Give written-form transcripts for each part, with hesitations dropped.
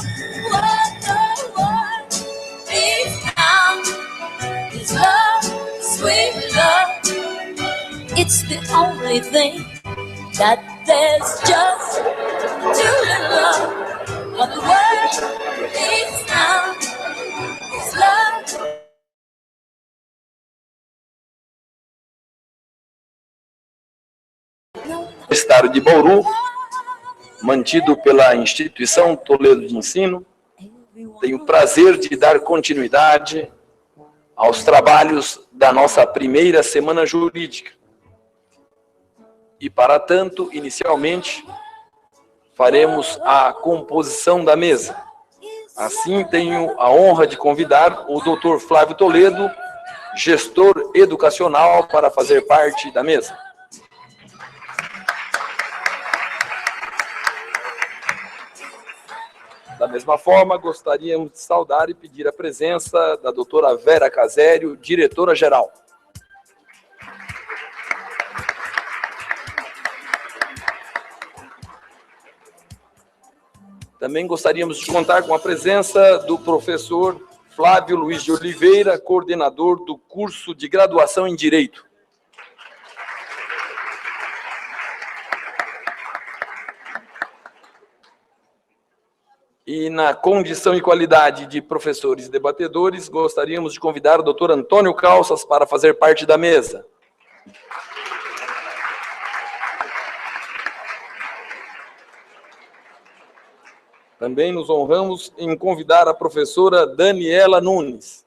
What the world needs now is love, sweet love. It's the only thing that there's just too little love. What the world needs now is love. Estado de Bauru, mantido pela Instituição Toledo de Ensino, tenho o prazer de dar continuidade aos trabalhos da nossa primeira semana jurídica. E, para tanto, inicialmente, faremos a composição da mesa. Assim, tenho a honra de convidar o Dr. Flávio Toledo, gestor educacional, para fazer parte da mesa. Da mesma forma, gostaríamos de saudar e pedir a presença da doutora Vera Casério, diretora-geral. Também gostaríamos de contar com a presença do professor Flávio Luiz de Oliveira, coordenador do curso de graduação em Direito. E, na condição e qualidade de professores e debatedores, gostaríamos de convidar o Dr. Antônio Calças para fazer parte da mesa. Também nos honramos em convidar a professora Daniela Nunes.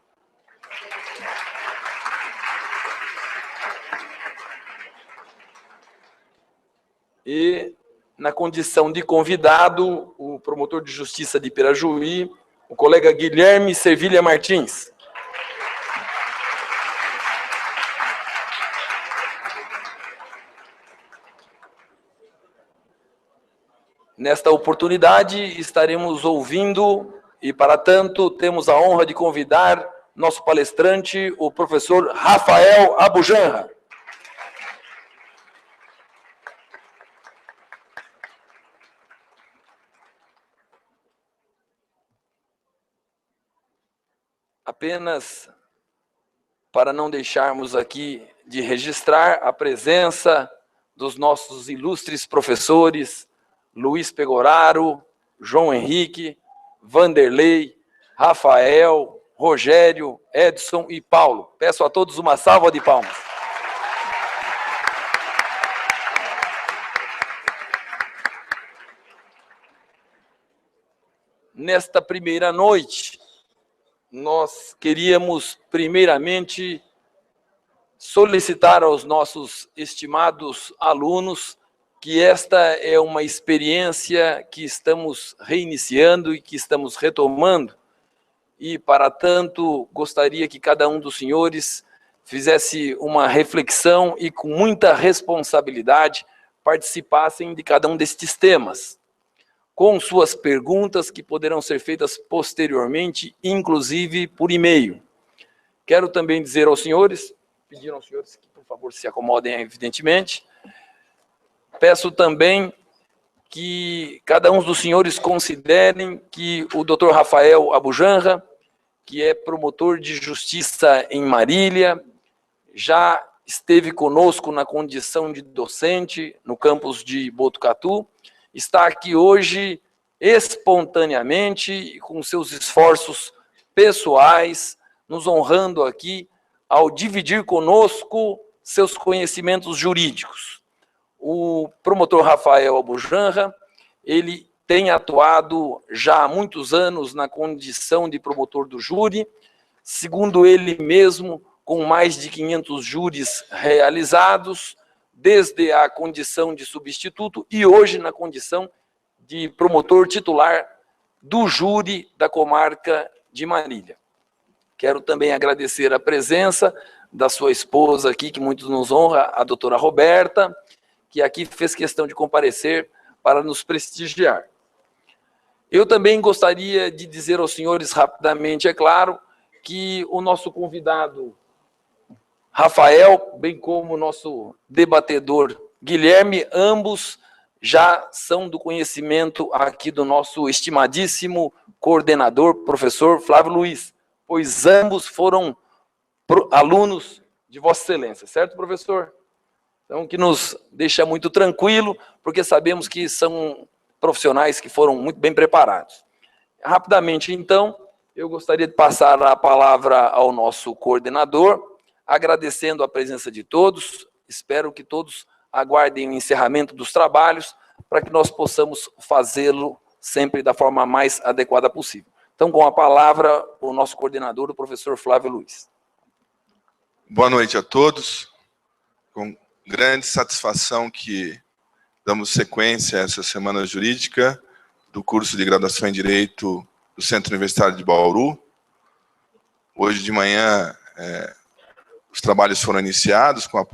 E, na condição de convidado, o promotor de justiça de Pirajuí, o colega Guilherme Servilha Martins. Nesta oportunidade, estaremos ouvindo, e para tanto, temos a honra de convidar nosso palestrante, o professor Rafael Abujanra. Apenas para não deixarmos aqui de registrar a presença dos nossos ilustres professores, Luiz Pegoraro, João Henrique, Vanderlei, Rafael, Rogério, Edson e Paulo. Peço a todos uma salva de palmas. Nesta primeira noite, nós queríamos, primeiramente, solicitar aos nossos estimados alunos que esta é uma experiência que estamos reiniciando e que estamos retomando, e, para tanto, gostaria que cada um dos senhores fizesse uma reflexão e, com muita responsabilidade, participassem de cada um destes temas, com suas perguntas que poderão ser feitas posteriormente, inclusive por e-mail. Quero também dizer aos senhores, pedir aos senhores que, por favor, se acomodem, evidentemente. Peço também que cada um dos senhores considerem que o Dr. Rafael Abujanra, que é promotor de justiça em Marília, já esteve conosco na condição de docente no campus de Botucatu, está aqui hoje espontaneamente e com seus esforços pessoais, nos honrando aqui ao dividir conosco seus conhecimentos jurídicos. O promotor Rafael Abujanra, ele tem atuado já há muitos anos na condição de promotor do júri, segundo ele mesmo, com mais de 500 júris realizados, desde a condição de substituto e hoje na condição de promotor titular do júri da comarca de Marília. Quero também agradecer a presença da sua esposa aqui, que muito nos honra, a doutora Roberta, que aqui fez questão de comparecer para nos prestigiar. Eu também gostaria de dizer aos senhores rapidamente, é claro, que o nosso convidado Rafael, bem como o nosso debatedor Guilherme, ambos já são do conhecimento aqui do nosso estimadíssimo coordenador, professor Flávio Luiz, pois ambos foram alunos de Vossa Excelência, certo, professor? Então, que nos deixa muito tranquilo, porque sabemos que são profissionais que foram muito bem preparados. Rapidamente, então, eu gostaria de passar a palavra ao nosso coordenador, agradecendo a presença de todos. Espero que todos aguardem o encerramento dos trabalhos, para que nós possamos fazê-lo sempre da forma mais adequada possível. Então, com a palavra, o nosso coordenador, o professor Flávio Luiz. Boa noite a todos. Com grande satisfação que damos sequência a essa semana jurídica do curso de graduação em Direito do Centro Universitário de Bauru. Hoje de manhã, os trabalhos foram iniciados com a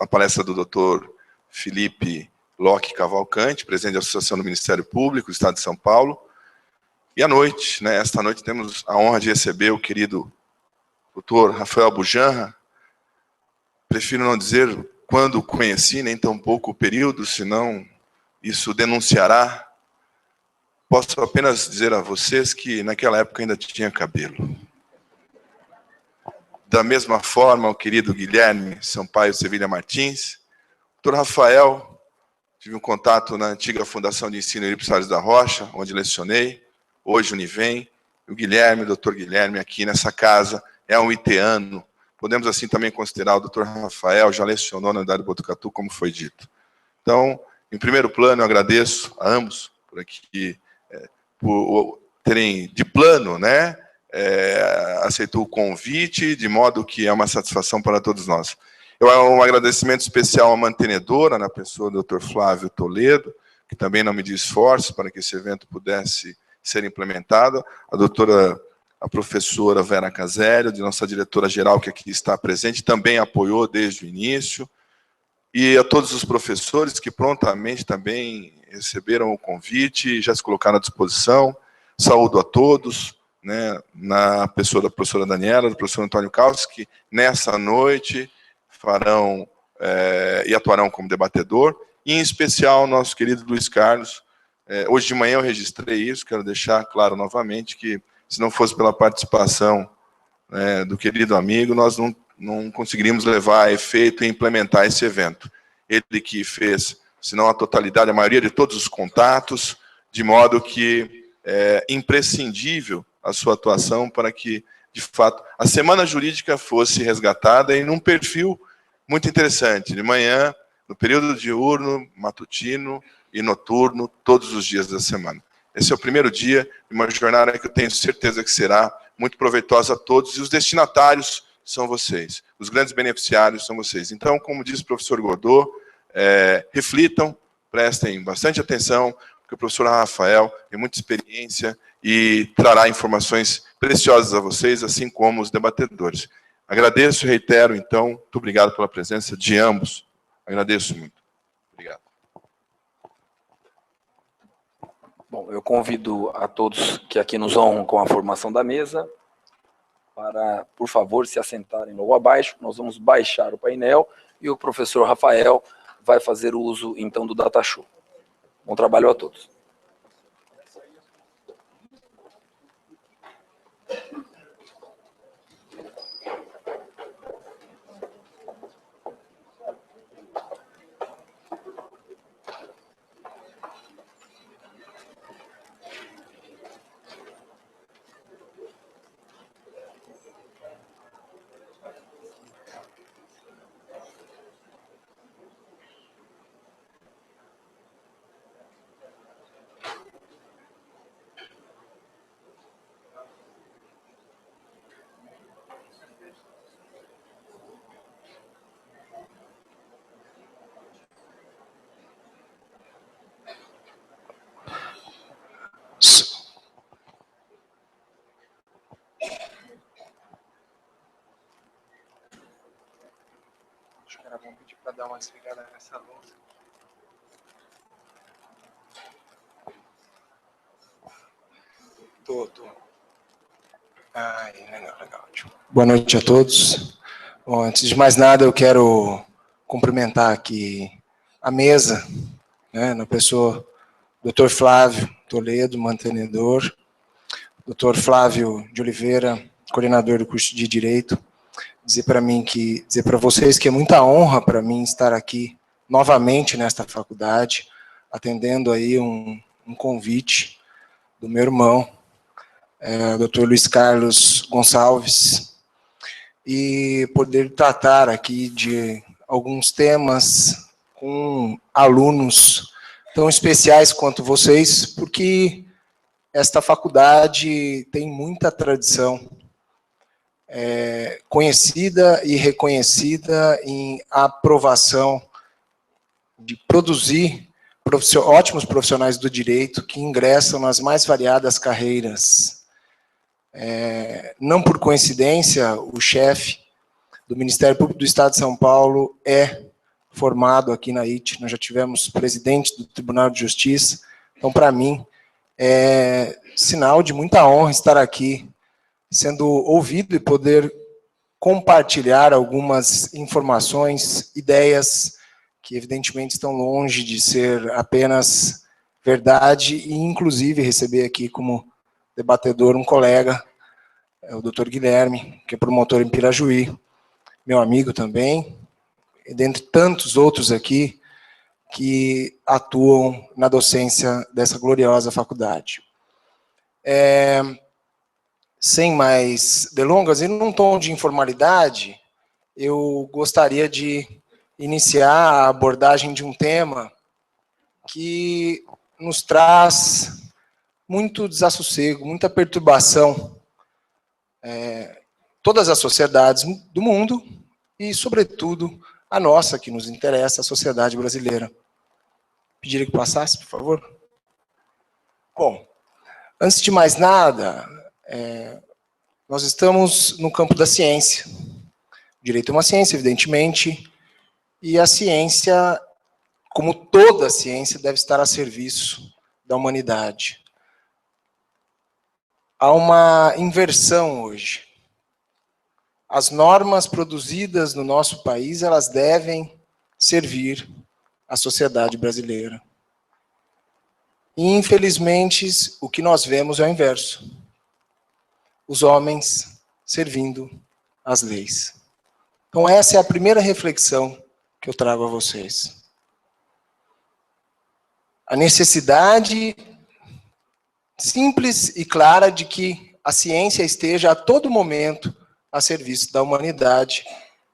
palestra do Dr. Felipe Locke Cavalcante, presidente da Associação do Ministério Público do Estado de São Paulo. E à noite, esta noite, temos a honra de receber o querido Dr. Rafael Bujanra. Prefiro não dizer quando o conheci, nem tampouco o período, senão isso denunciará. Posso apenas dizer a vocês que naquela época ainda tinha cabelo. Da mesma forma, o querido Guilherme Sampaio Sevilha Martins, Dr. Rafael, tive um contato na antiga Fundação de Ensino Eurípides Salles da Rocha, onde lecionei, hoje Univem, o Guilherme, o Dr. Guilherme, aqui nessa casa, é um iteano. Podemos assim também considerar o Dr. Rafael, já lecionou na Unidade Botucatu, como foi dito. Então, em primeiro plano, eu agradeço a ambos por aqui, por terem de plano, aceitou o convite, de modo que é uma satisfação para todos nós. Um agradecimento especial à mantenedora, na pessoa do Dr. Flávio Toledo, que também não mediu esforços para que esse evento pudesse ser implementado, a professora Vera Casério, de nossa diretora-geral, que aqui está presente, também apoiou desde o início, e a todos os professores que prontamente também receberam o convite e já se colocaram à disposição. Saúdo a todos, na pessoa da professora Daniela, do professor Antônio Caus, que nessa noite farão e atuarão como debatedor, e em especial nosso querido Luiz Carlos. Hoje de manhã eu registrei isso, quero deixar claro novamente que, se não fosse pela participação do querido amigo, nós não conseguiríamos levar a efeito e implementar esse evento. Ele que fez, se não a totalidade, a maioria de todos os contatos, de modo que é imprescindível a sua atuação para que, de fato, a semana jurídica fosse resgatada em um perfil muito interessante, de manhã, no período diurno, matutino e noturno, todos os dias da semana. Esse é o primeiro dia de uma jornada que eu tenho certeza que será muito proveitosa a todos, e os destinatários são vocês, os grandes beneficiários são vocês. Então, como diz o professor Godot, reflitam, prestem bastante atenção, porque o professor Rafael tem muita experiência e trará informações preciosas a vocês, assim como os debatedores. Agradeço e reitero, então, muito obrigado pela presença de ambos. Agradeço muito. Obrigado. Bom, eu convido a todos que aqui nos honram com a formação da mesa para, por favor, se assentarem logo abaixo. Nós vamos baixar o painel e o professor Rafael vai fazer uso, então, do data show. Bom trabalho a todos. Acho que era bom pedir para dar uma desligada nessa luz. Tô. Legal. Boa noite a todos. Bom, antes de mais nada, eu quero cumprimentar aqui a mesa, na pessoa do Dr. Flávio Toledo, mantenedor, Dr. Flávio de Oliveira, coordenador do curso de Direito, dizer para vocês que é muita honra para mim estar aqui novamente nesta faculdade, atendendo aí um convite do meu irmão, Dr. Luiz Carlos Gonçalves, e poder tratar aqui de alguns temas com alunos tão especiais quanto vocês, porque esta faculdade tem muita tradição, conhecida e reconhecida em aprovação de produzir ótimos profissionais do direito que ingressam nas mais variadas carreiras. Não por coincidência, o chefe do Ministério Público do Estado de São Paulo é formado aqui na IT. Nós já tivemos presidente do Tribunal de Justiça. Então, para mim, é sinal de muita honra estar aqui, sendo ouvido e poder compartilhar algumas informações, ideias que, evidentemente, estão longe de ser apenas verdade, e, inclusive, receber aqui como debatedor um colega, o Dr. Guilherme, que é promotor em Pirajuí, meu amigo também, e dentre tantos outros aqui que atuam na docência dessa gloriosa faculdade. Sem mais delongas, e num tom de informalidade, eu gostaria de iniciar a abordagem de um tema que nos traz muito desassossego, muita perturbação, todas as sociedades do mundo e, sobretudo, a nossa, que nos interessa, a sociedade brasileira. Pediria que passasse, por favor. Bom, antes de mais nada, nós estamos no campo da ciência. O direito é uma ciência, evidentemente, e a ciência, como toda a ciência, deve estar a serviço da humanidade. Há uma inversão hoje. As normas produzidas no nosso país, elas devem servir à sociedade brasileira. E, infelizmente, o que nós vemos é o inverso. Os homens servindo às leis. Então, essa é a primeira reflexão que eu trago a vocês. A necessidade simples e clara de que a ciência esteja a todo momento a serviço da humanidade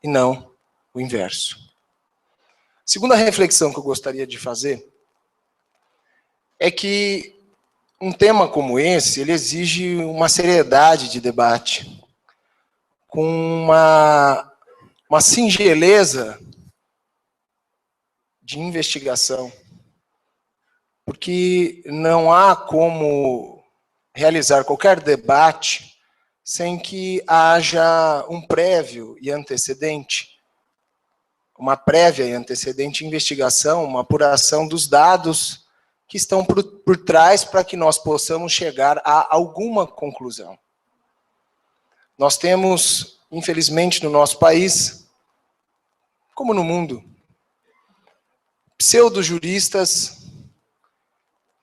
e não o inverso. Segunda reflexão que eu gostaria de fazer é que um tema como esse, ele exige uma seriedade de debate, com uma singeleza de investigação, porque não há como realizar qualquer debate sem que haja um prévio e antecedente, uma prévia e antecedente investigação, uma apuração dos dados que estão por trás para que nós possamos chegar a alguma conclusão. Nós temos, infelizmente, no nosso país, como no mundo, pseudo-juristas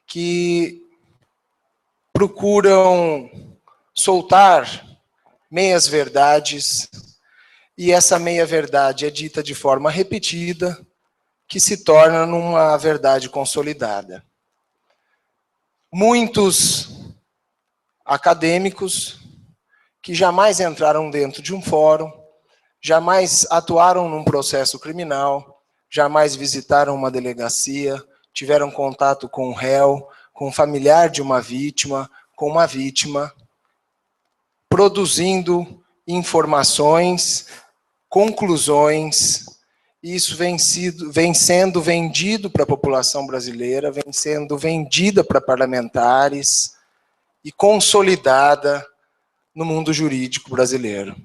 que procuram soltar meias-verdades, e essa meia-verdade é dita de forma repetida, que se torna numa verdade consolidada. Muitos acadêmicos que jamais entraram dentro de um fórum, jamais atuaram num processo criminal, jamais visitaram uma delegacia, tiveram contato com o réu, com o familiar de uma vítima, com uma vítima, produzindo informações, conclusões. Isso vem sendo vendido para a população brasileira, vem sendo vendida para parlamentares e consolidada no mundo jurídico brasileiro.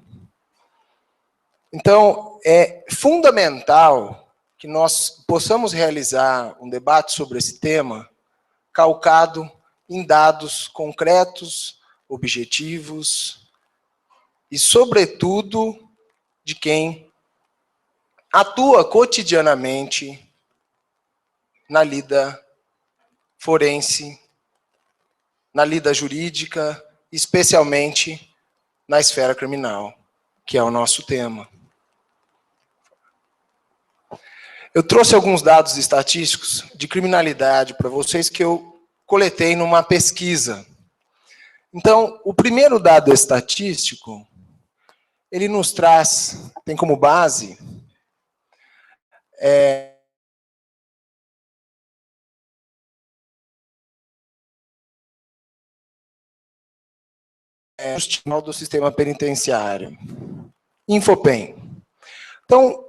Então, é fundamental que nós possamos realizar um debate sobre esse tema calcado em dados concretos, objetivos e, sobretudo, de quem atua cotidianamente na lida forense, na lida jurídica especialmente na esfera criminal, que é o nosso tema. Eu trouxe alguns dados estatísticos de criminalidade para vocês que eu coletei numa pesquisa. Então, o primeiro dado estatístico, ele nos traz, tem como base, o do sistema penitenciário, Infopem. Então,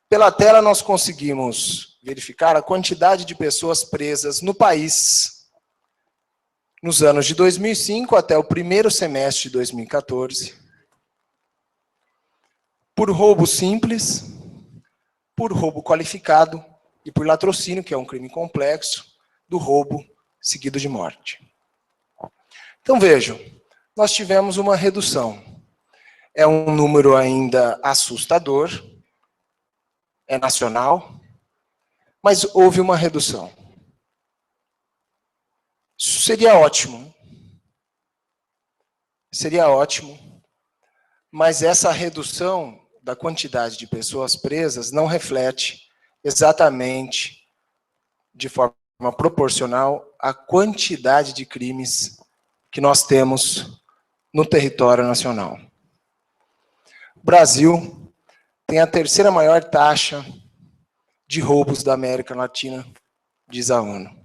pela tela nós conseguimos verificar a quantidade de pessoas presas no país nos anos de 2005 até o primeiro semestre de 2014, por roubo simples, por roubo qualificado e por latrocínio, que é um crime complexo, do roubo seguido de morte. Então vejam, nós tivemos uma redução. É um número ainda assustador, é nacional, mas houve uma redução. Isso seria ótimo. Seria ótimo, mas essa redução da quantidade de pessoas presas não reflete exatamente de forma proporcional à quantidade de crimes que nós temos no território nacional. O Brasil tem a terceira maior taxa de roubos da América Latina, diz a ONU.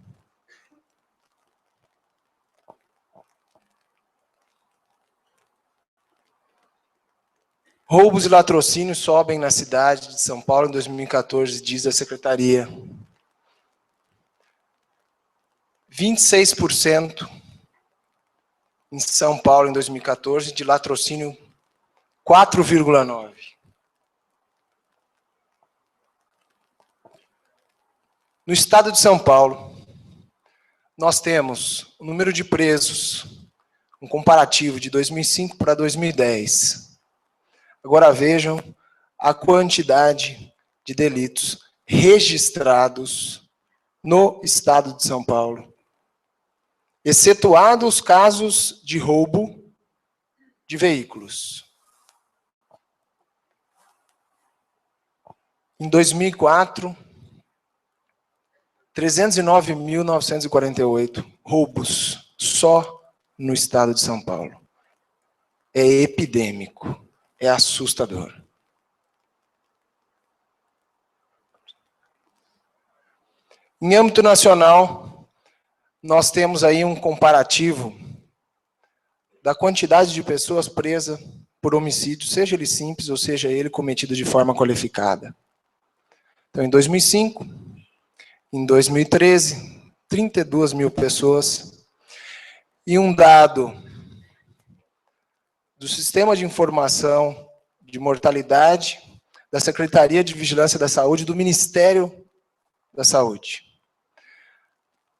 Roubos e latrocínios sobem na cidade de São Paulo em 2014, diz a Secretaria. 26% em São Paulo em 2014, de latrocínio 4,9%. No estado de São Paulo, nós temos o número de presos, um comparativo de 2005 para 2010. Agora vejam a quantidade de delitos registrados no estado de São Paulo, excetuado os casos de roubo de veículos. Em 2004, 309.948 roubos só no estado de São Paulo. É epidêmico, é assustador. Em âmbito nacional, nós temos aí um comparativo da quantidade de pessoas presas por homicídio, seja ele simples ou seja ele cometido de forma qualificada. Então, em 2005, em 2013, 32 mil pessoas. E um dado do Sistema de Informação de Mortalidade da Secretaria de Vigilância da Saúde do Ministério da Saúde.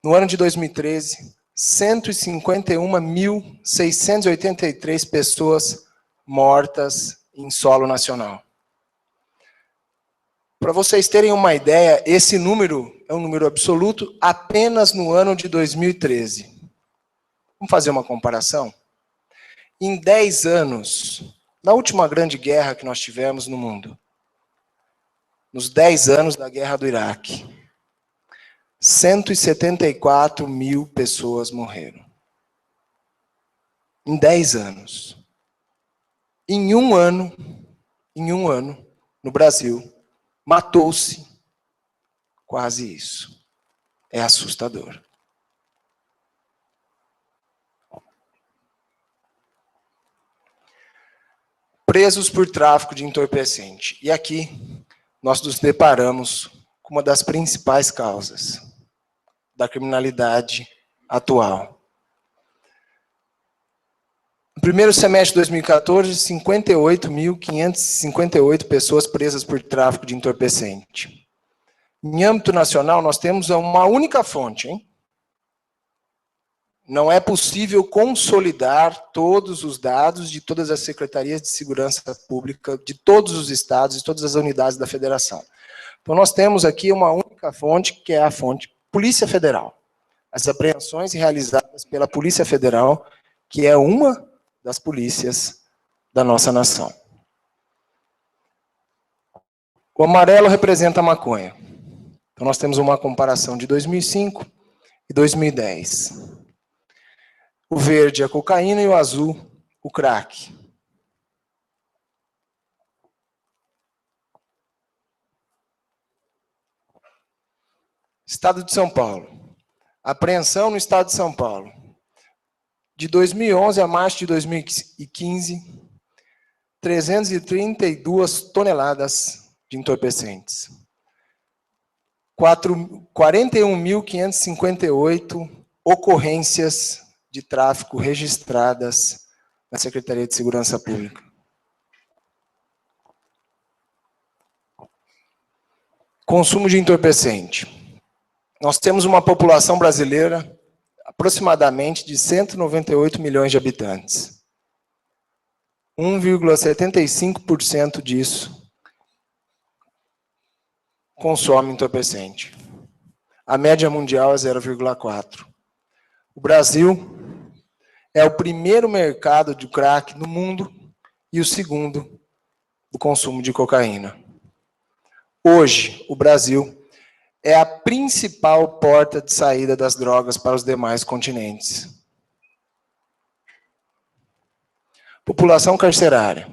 No ano de 2013, 151.683 pessoas mortas em solo nacional. Para vocês terem uma ideia, esse número é um número absoluto apenas no ano de 2013. Vamos fazer uma comparação? Em 10 anos, na última grande guerra que nós tivemos no mundo, nos 10 anos da guerra do Iraque, 174 mil pessoas morreram. Em 10 anos. Em um ano, no Brasil, matou-se quase isso. É assustador. Presos por tráfico de entorpecente. E aqui nós nos deparamos com uma das principais causas da criminalidade atual. No primeiro semestre de 2014, 58.558 pessoas presas por tráfico de entorpecente. Em âmbito nacional, nós temos uma única fonte, hein? Não é possível consolidar todos os dados de todas as secretarias de segurança pública, de todos os estados e todas as unidades da federação. Então, nós temos aqui uma única fonte, que é a fonte Polícia Federal. As apreensões realizadas pela Polícia Federal que é uma das polícias da nossa nação. O amarelo representa a maconha. Então, nós temos uma comparação de 2005 e 2010. O verde é a cocaína e o azul, o crack. Estado de São Paulo. Apreensão no Estado de São Paulo. De 2011 a março de 2015, 332 toneladas de entorpecentes. 41.558 ocorrências de tráfico registradas na Secretaria de Segurança Pública. Consumo de entorpecente. Nós temos uma população brasileira aproximadamente de 198 milhões de habitantes. 1,75% disso consome entorpecente. A média mundial é 0,4%. O Brasil é o primeiro mercado de crack no mundo e o segundo do consumo de cocaína. Hoje, o Brasil é a principal porta de saída das drogas para os demais continentes. População carcerária.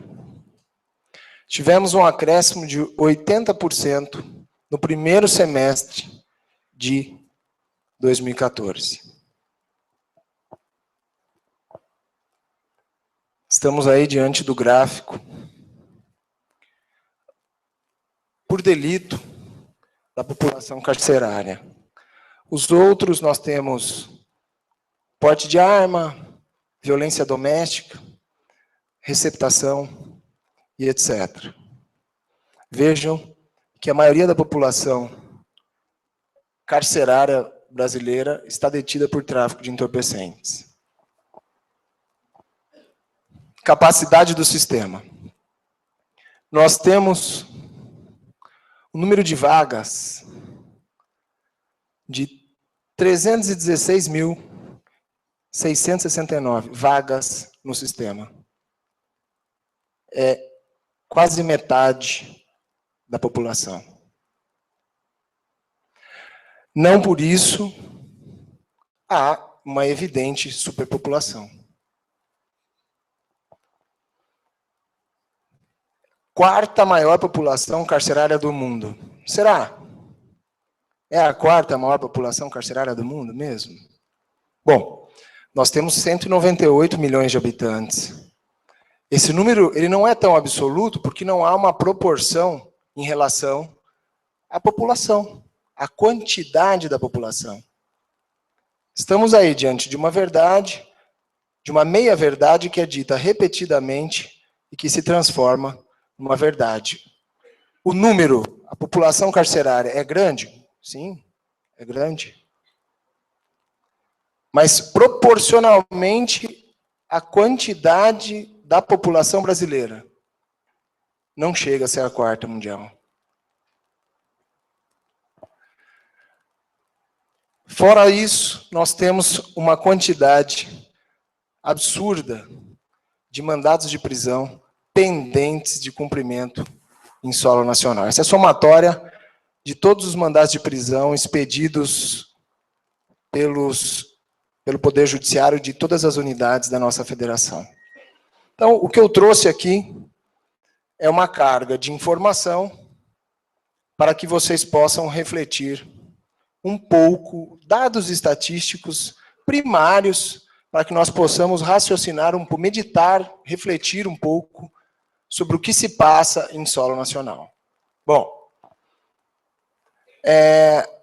Tivemos um acréscimo de 80% no primeiro semestre de 2014. Estamos aí diante do gráfico por delito da população carcerária. Os outros nós temos porte de arma, violência doméstica, receptação e etc. Vejam que a maioria da população carcerária brasileira está detida por tráfico de entorpecentes. Capacidade do sistema. Nós temos o número de vagas de 316.669 vagas no sistema. É quase metade da população. Não por isso há uma evidente superpopulação. Quarta maior população carcerária do mundo. Será? É a quarta maior população carcerária do mundo mesmo? Bom, nós temos 198 milhões de habitantes. Esse número ele não é tão absoluto porque não há uma proporção em relação à população, à quantidade da população. Estamos aí diante de uma verdade, de uma meia-verdade que é dita repetidamente e que se transforma numa verdade. O número, a população carcerária é grande? Sim, é grande. Mas proporcionalmente à quantidade da população brasileira, não chega a ser a quarta mundial. Fora isso, nós temos uma quantidade absurda de mandados de prisão pendentes de cumprimento em solo nacional. Essa é a somatória de todos os mandados de prisão expedidos pelo Poder Judiciário de todas as unidades da nossa federação. Então, o que eu trouxe aqui é uma carga de informação para que vocês possam refletir um pouco, dados estatísticos primários, para que nós possamos raciocinar, meditar, refletir um pouco sobre o que se passa em solo nacional. Bom,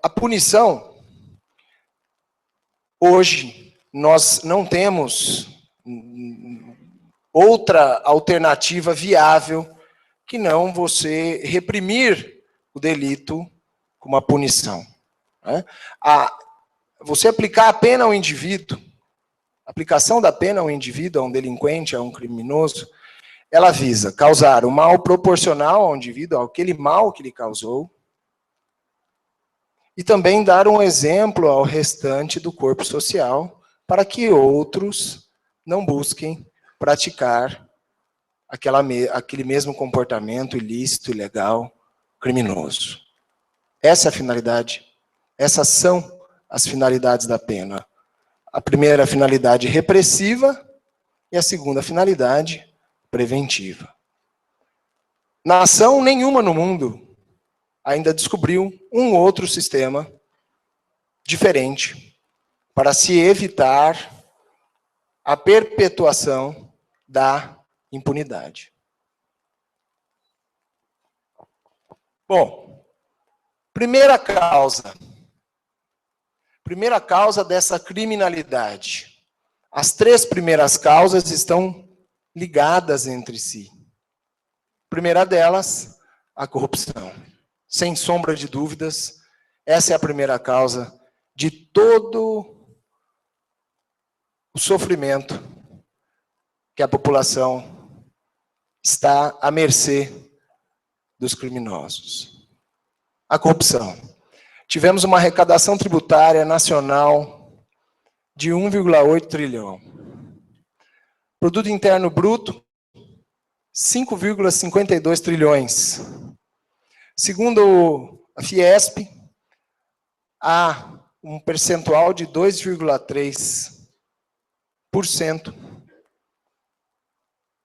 a punição, hoje, nós não temos outra alternativa viável que não você reprimir o delito com uma punição. Você aplicar a pena ao indivíduo, a aplicação da pena ao indivíduo, a um delinquente, a um criminoso, ela visa causar o mal proporcional ao indivíduo, àquele mal que ele causou, e também dar um exemplo ao restante do corpo social, para que outros não busquem praticar aquele mesmo comportamento ilícito, ilegal, criminoso. Essa é a finalidade, essas são as finalidades da pena. A primeira finalidade repressiva e a segunda finalidade preventiva. Nação nenhuma no mundo ainda descobriu um outro sistema diferente para se evitar a perpetuação da impunidade. Bom, primeira causa dessa criminalidade. As três primeiras causas estão ligadas entre si. A primeira delas, a corrupção. Sem sombra de dúvidas, essa é a primeira causa de todo o sofrimento que a população está à mercê dos criminosos. A corrupção. Tivemos uma arrecadação tributária nacional de 1,8 trilhão. Produto interno bruto, 5,52 trilhões. Segundo a Fiesp, há um percentual de 2,3%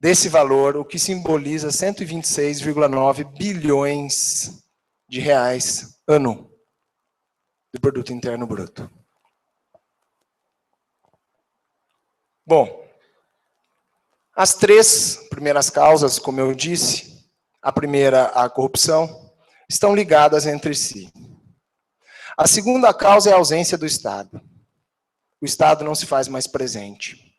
desse valor, o que simboliza 126,9 bilhões de reais ano do produto interno bruto. Bom, as três primeiras causas, como eu disse, a primeira, a corrupção, estão ligadas entre si. A segunda causa é a ausência do Estado. O Estado não se faz mais presente.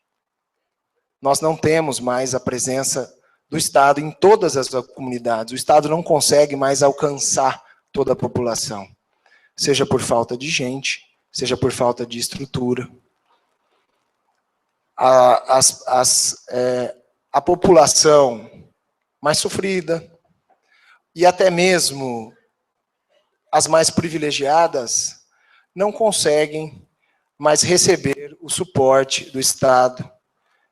Nós não temos mais a presença do Estado em todas as comunidades. O Estado não consegue mais alcançar toda a população, seja por falta de gente, seja por falta de estrutura. A população mais sofrida e até mesmo as mais privilegiadas não conseguem mais receber o suporte do Estado,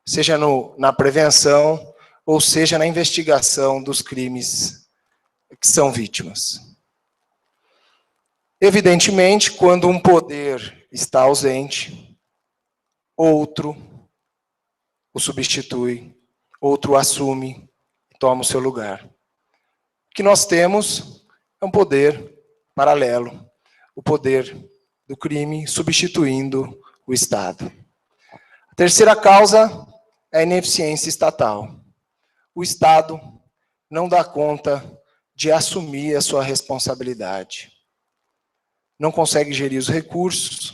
seja na prevenção ou seja na investigação dos crimes que são vítimas. Evidentemente, quando um poder está ausente, outro o substitui, outro assume e toma o seu lugar. O que nós temos é um poder paralelo, o poder do crime substituindo o Estado. A terceira causa é a ineficiência estatal. O Estado não dá conta de assumir a sua responsabilidade. Não consegue gerir os recursos,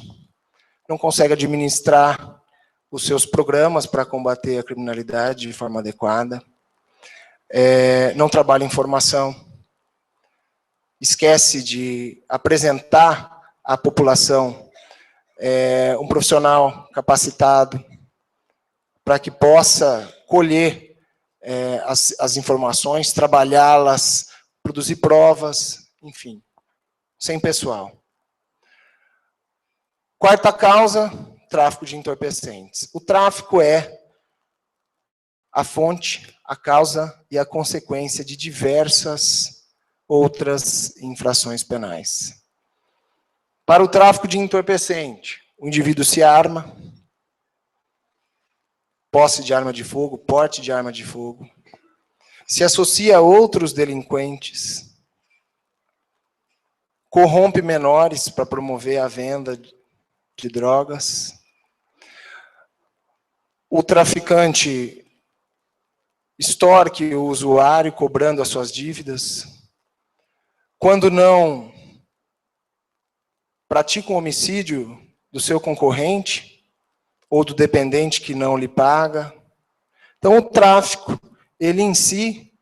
não consegue administrar os seus programas para combater a criminalidade de forma adequada, não trabalha em formação, esquece de apresentar à população um profissional capacitado para que possa colher as informações, trabalhá-las, produzir provas, enfim, sem pessoal. Quarta causa, tráfico de entorpecentes. O tráfico é a fonte, a causa e a consequência de diversas outras infrações penais. Para o tráfico de entorpecente, o indivíduo se arma, posse de arma de fogo, porte de arma de fogo, se associa a outros delinquentes, corrompe menores para promover a venda de drogas. O traficante extorque o usuário cobrando as suas dívidas. Quando não, pratica um homicídio do seu concorrente ou do dependente que não lhe paga. Então, o tráfico, ele em si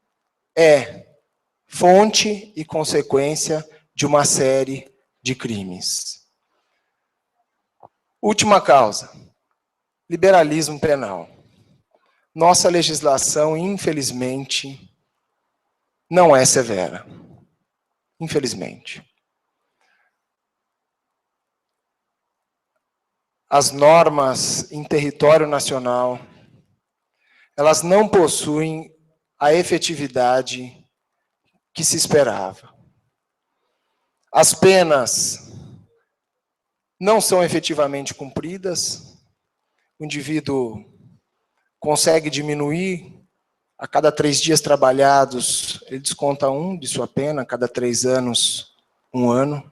é fonte e consequência de uma série de crimes. Última causa, liberalismo penal. Nossa legislação, infelizmente, não é severa. Infelizmente. As normas em território nacional elas não possuem a efetividade que se esperava. As penas não são efetivamente cumpridas, o indivíduo consegue diminuir, a cada 3 dias trabalhados, ele desconta 1 de sua pena, a cada 3 anos, 1 ano.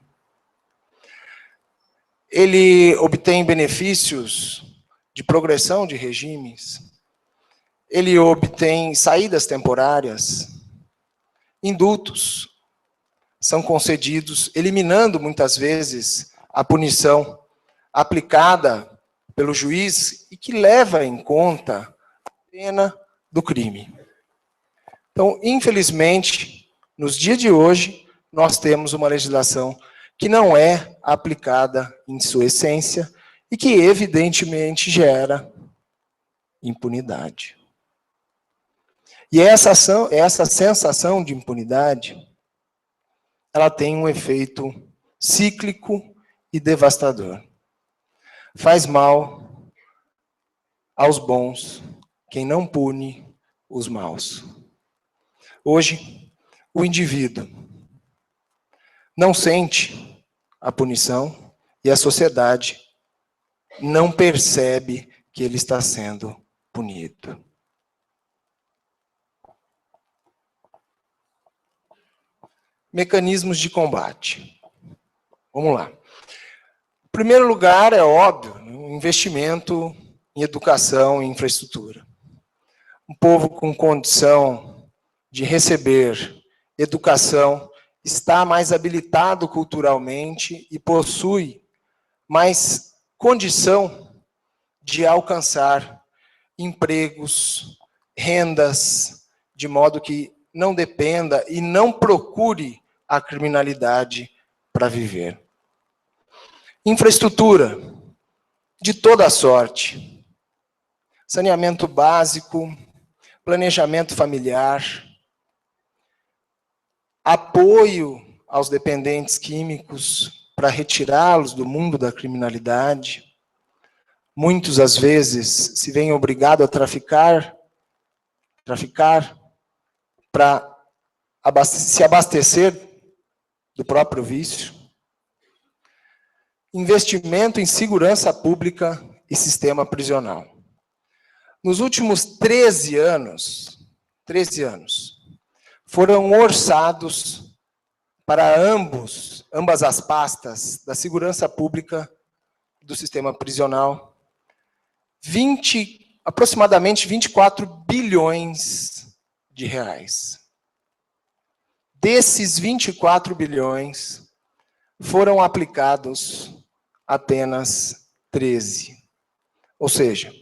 Ele obtém benefícios de progressão de regimes, ele obtém saídas temporárias, indultos são concedidos, eliminando muitas vezes a punição aplicada pelo juiz e que leva em conta a pena do crime. Então, infelizmente, nos dias de hoje, nós temos uma legislação que não é aplicada em sua essência e que, evidentemente, gera impunidade. E essa sensação de impunidade, ela tem um efeito cíclico e devastador. Faz mal aos bons quem não pune os maus. Hoje, o indivíduo não sente a punição e a sociedade não percebe que ele está sendo punido. Mecanismos de combate. Vamos lá. Em primeiro lugar, é óbvio, o investimento em educação e infraestrutura. Um povo com condição de receber educação está mais habilitado culturalmente e possui mais condição de alcançar empregos, rendas, de modo que não dependa e não procure a criminalidade para viver. Infraestrutura de toda sorte. Saneamento básico, planejamento familiar, apoio aos dependentes químicos para retirá-los do mundo da criminalidade. Muitos, às vezes, se veem obrigados a traficar para se abastecer do próprio vício. Investimento em segurança pública e sistema prisional. Nos últimos 13 anos, foram orçados para ambas as pastas da segurança pública e do sistema prisional, aproximadamente 24 bilhões de reais. Desses 24 bilhões, foram aplicados apenas 13. Ou seja,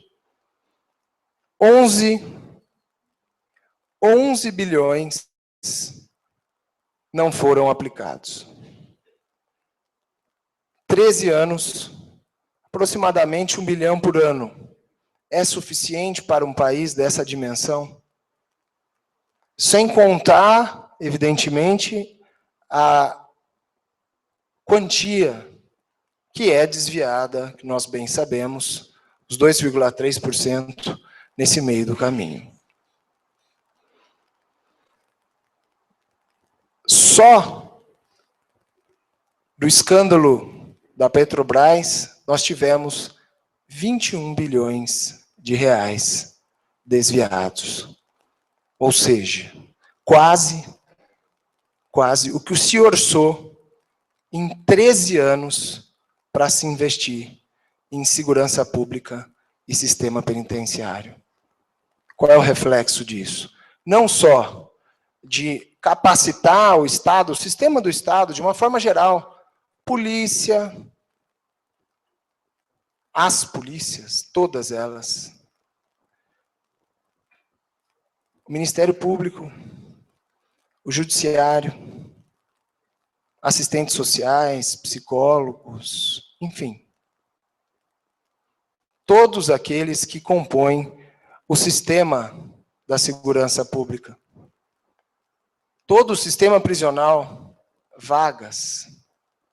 11 bilhões não foram aplicados. 13 anos, aproximadamente 1 bilhão por ano. É suficiente para um país dessa dimensão? Sem contar, evidentemente, a quantia que é desviada, que nós bem sabemos, os 2,3% nesse meio do caminho. Só do escândalo da Petrobras, nós tivemos 21 bilhões de reais desviados. Ou seja, quase o que se orçou em 13 anos para se investir em segurança pública e sistema penitenciário. Qual é o reflexo disso? Não só de capacitar o Estado, o sistema do Estado, de uma forma geral, polícia, as polícias, todas elas, o Ministério Público, o Judiciário, assistentes sociais, psicólogos, enfim. Todos aqueles que compõem o sistema da segurança pública. Todo o sistema prisional, vagas.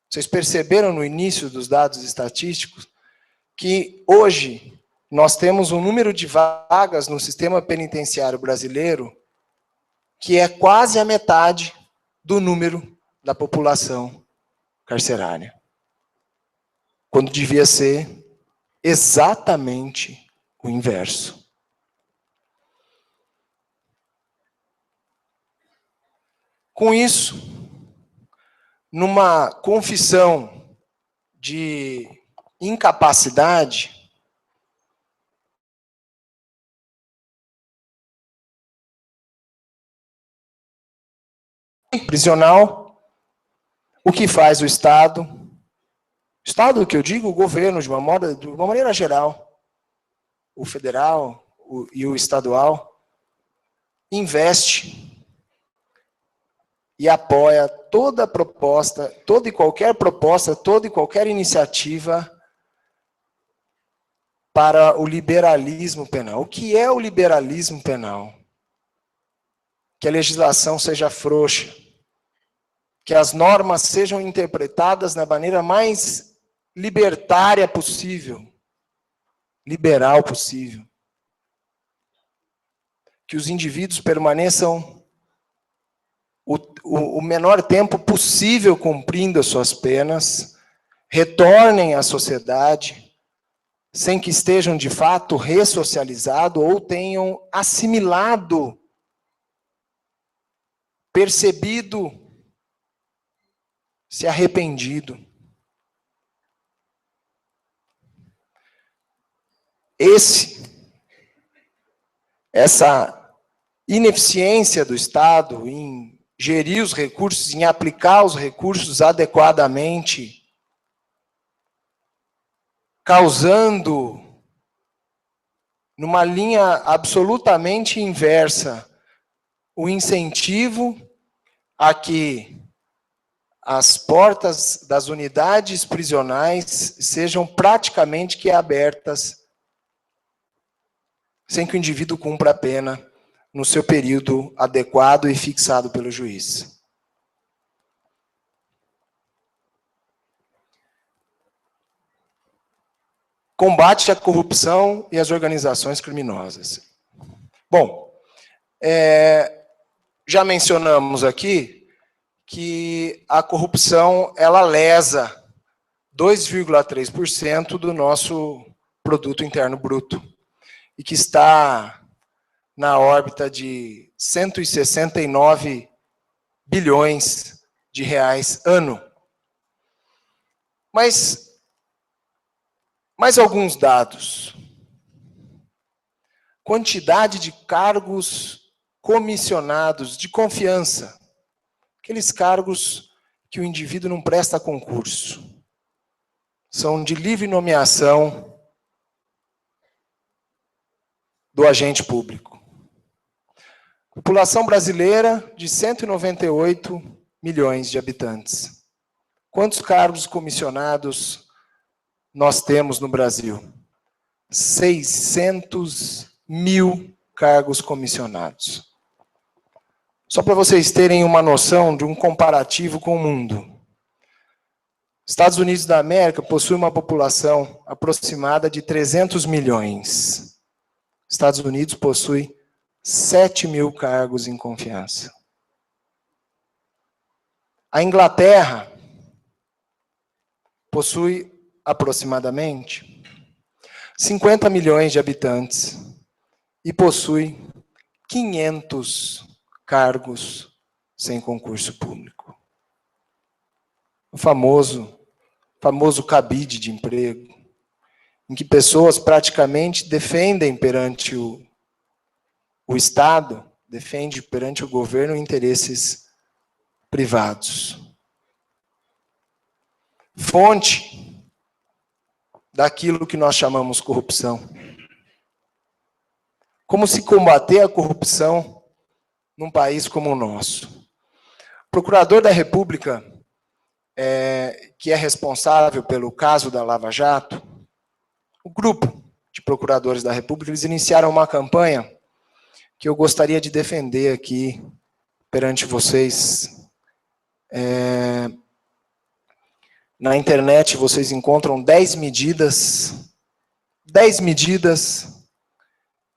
Vocês perceberam no início dos dados estatísticos que hoje nós temos um número de vagas no sistema penitenciário brasileiro que é quase a metade do número da população carcerária, quando devia ser exatamente o inverso. Com isso, numa confissão de incapacidade, prisional, o que faz o Estado? Estado, que eu digo, o governo, de uma maneira geral, o federal e o estadual, investe e apoia toda proposta, toda e qualquer proposta, toda e qualquer iniciativa para o liberalismo penal. O que é o liberalismo penal? Que a legislação seja frouxa, que as normas sejam interpretadas da maneira mais libertária possível, liberal possível. Que os indivíduos permaneçam o menor tempo possível cumprindo as suas penas, retornem à sociedade, sem que estejam de fato ressocializados ou tenham assimilado, percebido, se arrependido. Essa ineficiência do Estado em gerir os recursos, em aplicar os recursos adequadamente, causando, numa linha absolutamente inversa, o incentivo a que as portas das unidades prisionais sejam praticamente que abertas, sem que o indivíduo cumpra a pena no seu período adequado e fixado pelo juiz. Combate à corrupção e às organizações criminosas. Bom, já mencionamos aqui que a corrupção, ela lesa 2,3% do nosso produto interno bruto, e que está na órbita de 169 bilhões de reais ano. Mas mais alguns dados. Quantidade de cargos comissionados de confiança. Aqueles cargos que o indivíduo não presta concurso. São de livre nomeação do agente público. População brasileira de 198 milhões de habitantes. Quantos cargos comissionados nós temos no Brasil? 600 mil cargos comissionados. Só para vocês terem uma noção de um comparativo com o mundo. Estados Unidos da América possui uma população aproximada de 300 milhões. Estados Unidos possui 7 mil cargos em confiança. A Inglaterra possui aproximadamente 50 milhões de habitantes e possui 500 cargos sem concurso público. O famoso cabide de emprego, em que pessoas praticamente defendem perante o Estado, defende perante o governo interesses privados. Fonte daquilo que nós chamamos corrupção. Como se combater a corrupção num país como o nosso? O procurador da República, que é responsável pelo caso da Lava Jato, o grupo de procuradores da República, eles iniciaram uma campanha que eu gostaria de defender aqui perante vocês. Na internet vocês encontram 10 medidas 10 medidas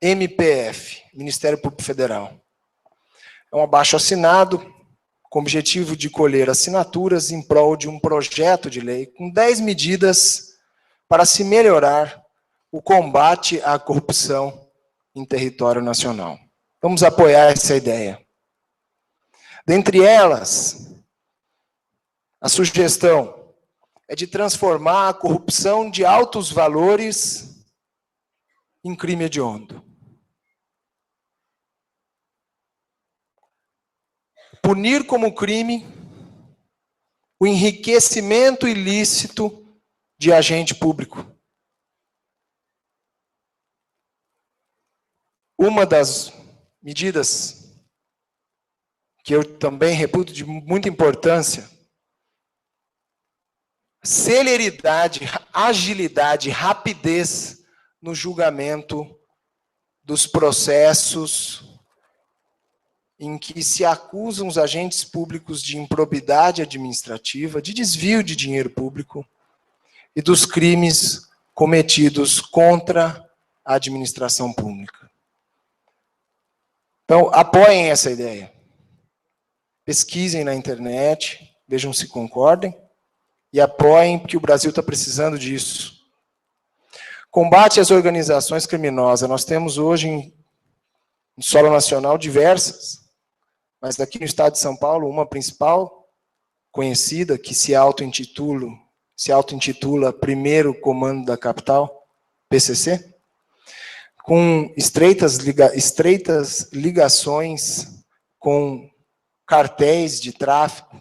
MPF, Ministério Público Federal. É um abaixo-assinado com o objetivo de colher assinaturas em prol de um projeto de lei com 10 medidas para se melhorar o combate à corrupção em território nacional. Vamos apoiar essa ideia. Dentre elas, a sugestão é de transformar a corrupção de altos valores em crime hediondo. Punir como crime o enriquecimento ilícito de agente público. Uma das medidas que eu também reputo de muita importância, celeridade, agilidade, rapidez no julgamento dos processos em que se acusam os agentes públicos de improbidade administrativa, de desvio de dinheiro público e dos crimes cometidos contra a administração pública. Então, apoiem essa ideia. Pesquisem na internet, vejam se concordem, e apoiem, porque o Brasil está precisando disso. Combate às organizações criminosas. Nós temos hoje, em solo nacional, diversas, mas aqui no estado de São Paulo, uma principal, conhecida, que se auto-intitula Primeiro Comando da Capital, PCC, com estreitas ligações com cartéis de tráfico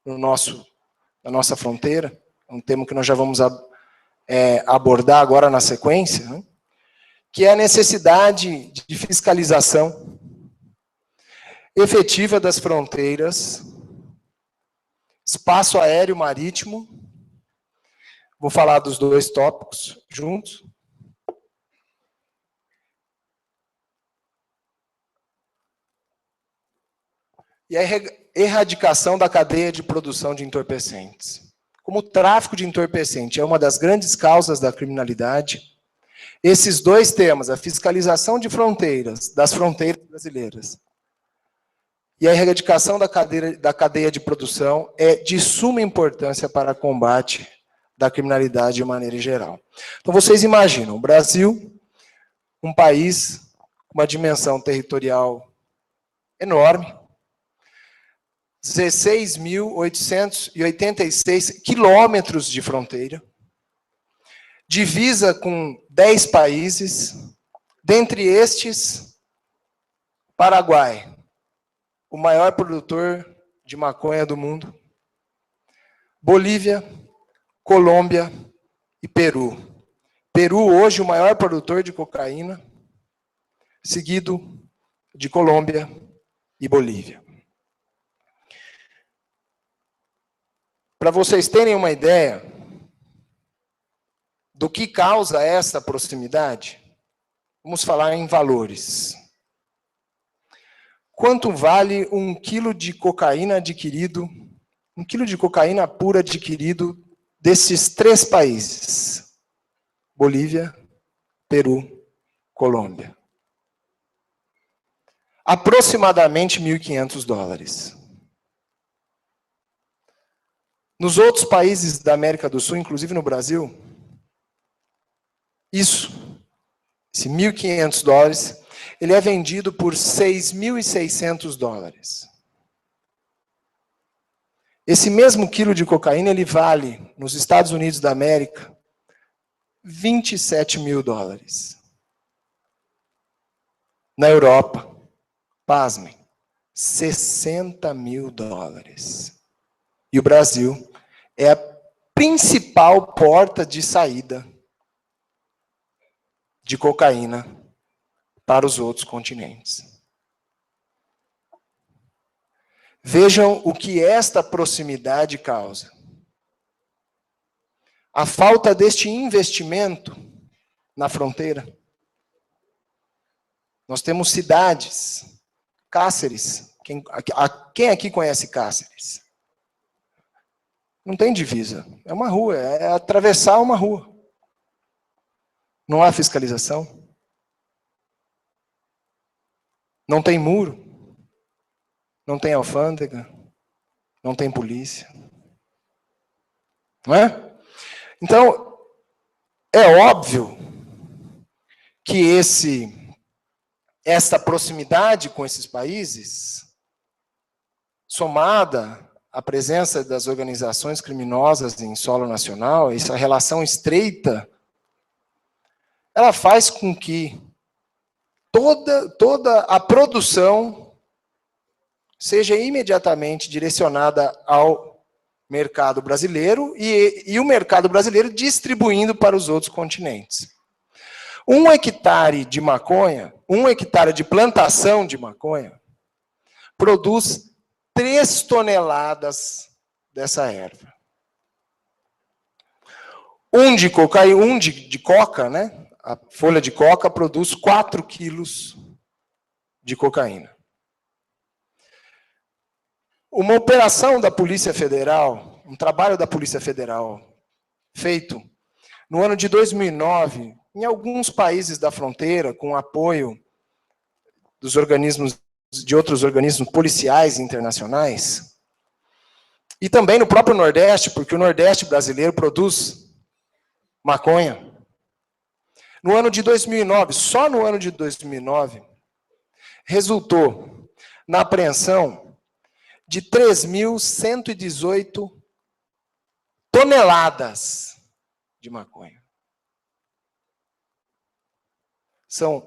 na nossa fronteira, um tema que nós já vamos abordar agora na sequência, né? Que é a necessidade de fiscalização efetiva das fronteiras, espaço aéreo marítimo. Vou falar dos dois tópicos juntos. E a erradicação da cadeia de produção de entorpecentes. Como o tráfico de entorpecente é uma das grandes causas da criminalidade, esses dois temas, a fiscalização de fronteiras, das fronteiras brasileiras, e a erradicação da cadeia de produção é de suma importância para o combate da criminalidade de maneira geral. Então, vocês imaginam, o Brasil, um país com uma dimensão territorial enorme, 16.886 quilômetros de fronteira, divisa com 10 países, dentre estes, Paraguai, o maior produtor de maconha do mundo, Bolívia, Colômbia e Peru. Peru, hoje, o maior produtor de cocaína, seguido de Colômbia e Bolívia. Para vocês terem uma ideia do que causa essa proximidade, vamos falar em valores. Quanto vale 1 quilo de cocaína adquirido, 1 quilo de cocaína pura adquirido desses 3 países? Bolívia, Peru, Colômbia. Aproximadamente $1.500. Nos outros países da América do Sul, inclusive no Brasil, esse $1.500, ele é vendido por $6.600. Esse mesmo quilo de cocaína, ele vale, nos Estados Unidos da América, $27 mil. Na Europa, pasmem, $60 mil. E o Brasil é a principal porta de saída de cocaína para os outros continentes. Vejam o que esta proximidade causa. A falta deste investimento na fronteira. Nós temos cidades, Cáceres. Quem aqui conhece Cáceres? Não tem divisa. É uma rua, é atravessar uma rua. Não há fiscalização? Não tem muro? Não tem alfândega? Não tem polícia? Não é? Então, é óbvio que esta proximidade com esses países, somada à presença das organizações criminosas em solo nacional, essa relação estreita, ela faz com que toda a produção seja imediatamente direcionada ao mercado brasileiro e o mercado brasileiro distribuindo para os outros continentes. 1 hectare de maconha, 1 hectare de plantação de maconha, produz 3 toneladas dessa erva. De coca, né? A folha de coca produz 4 quilos de cocaína. Uma operação da Polícia Federal, um trabalho da Polícia Federal feito no ano de 2009, em alguns países da fronteira, com apoio dos organismos, de outros organismos policiais internacionais, e também no próprio Nordeste, porque o Nordeste brasileiro produz maconha. No ano de 2009, só no ano de 2009, resultou na apreensão de 3.118 toneladas de maconha. São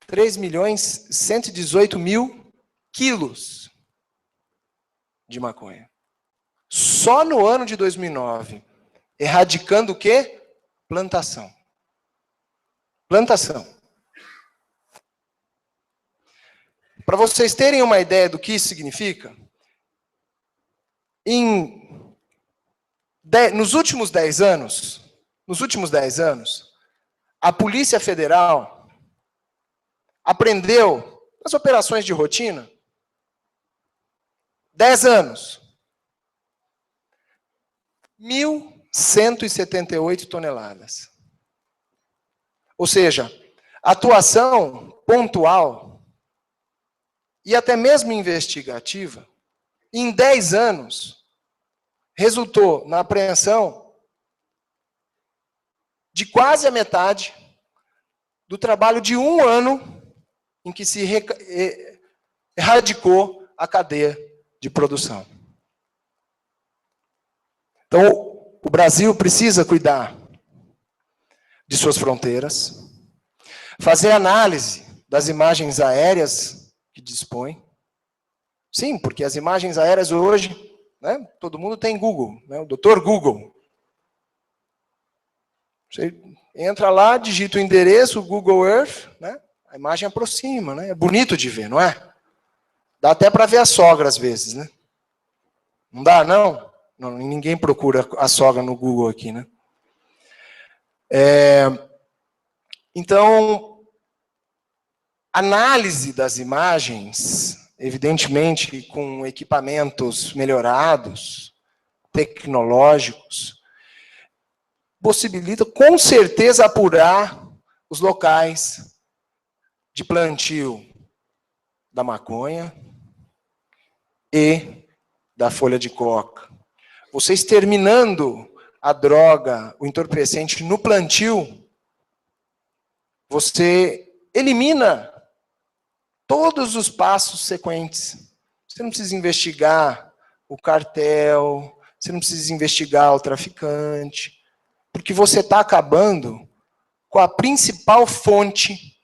3.118.000 quilos de maconha. Só no ano de 2009, erradicando o quê? Plantação. Plantação. Para vocês terem uma ideia do que isso significa, nos últimos 10 anos, a Polícia Federal apreendeu, nas operações de rotina, 10 anos, 1.178 toneladas. Ou seja, atuação pontual e até mesmo investigativa, em 10 anos, resultou na apreensão de quase a metade do trabalho de 1 ano em que se erradicou a cadeia de produção. Então, o Brasil precisa cuidar de suas fronteiras, fazer análise das imagens aéreas que dispõe. Sim, porque as imagens aéreas hoje, né, todo mundo tem Google, né, o doutor Google. Você entra lá, digita o endereço, Google Earth, né, a imagem aproxima, né, é bonito de ver, não é? Dá até para ver a sogra às vezes, né? Não dá, não? Não, ninguém procura a sogra no Google aqui, né? Então, análise das imagens, evidentemente com equipamentos melhorados, tecnológicos, possibilita com certeza apurar os locais de plantio da maconha e da folha de coca. Vocês terminando a droga, o entorpecente no plantio, você elimina todos os passos sequentes. Você não precisa investigar o cartel, você não precisa investigar o traficante, porque você está acabando com a principal fonte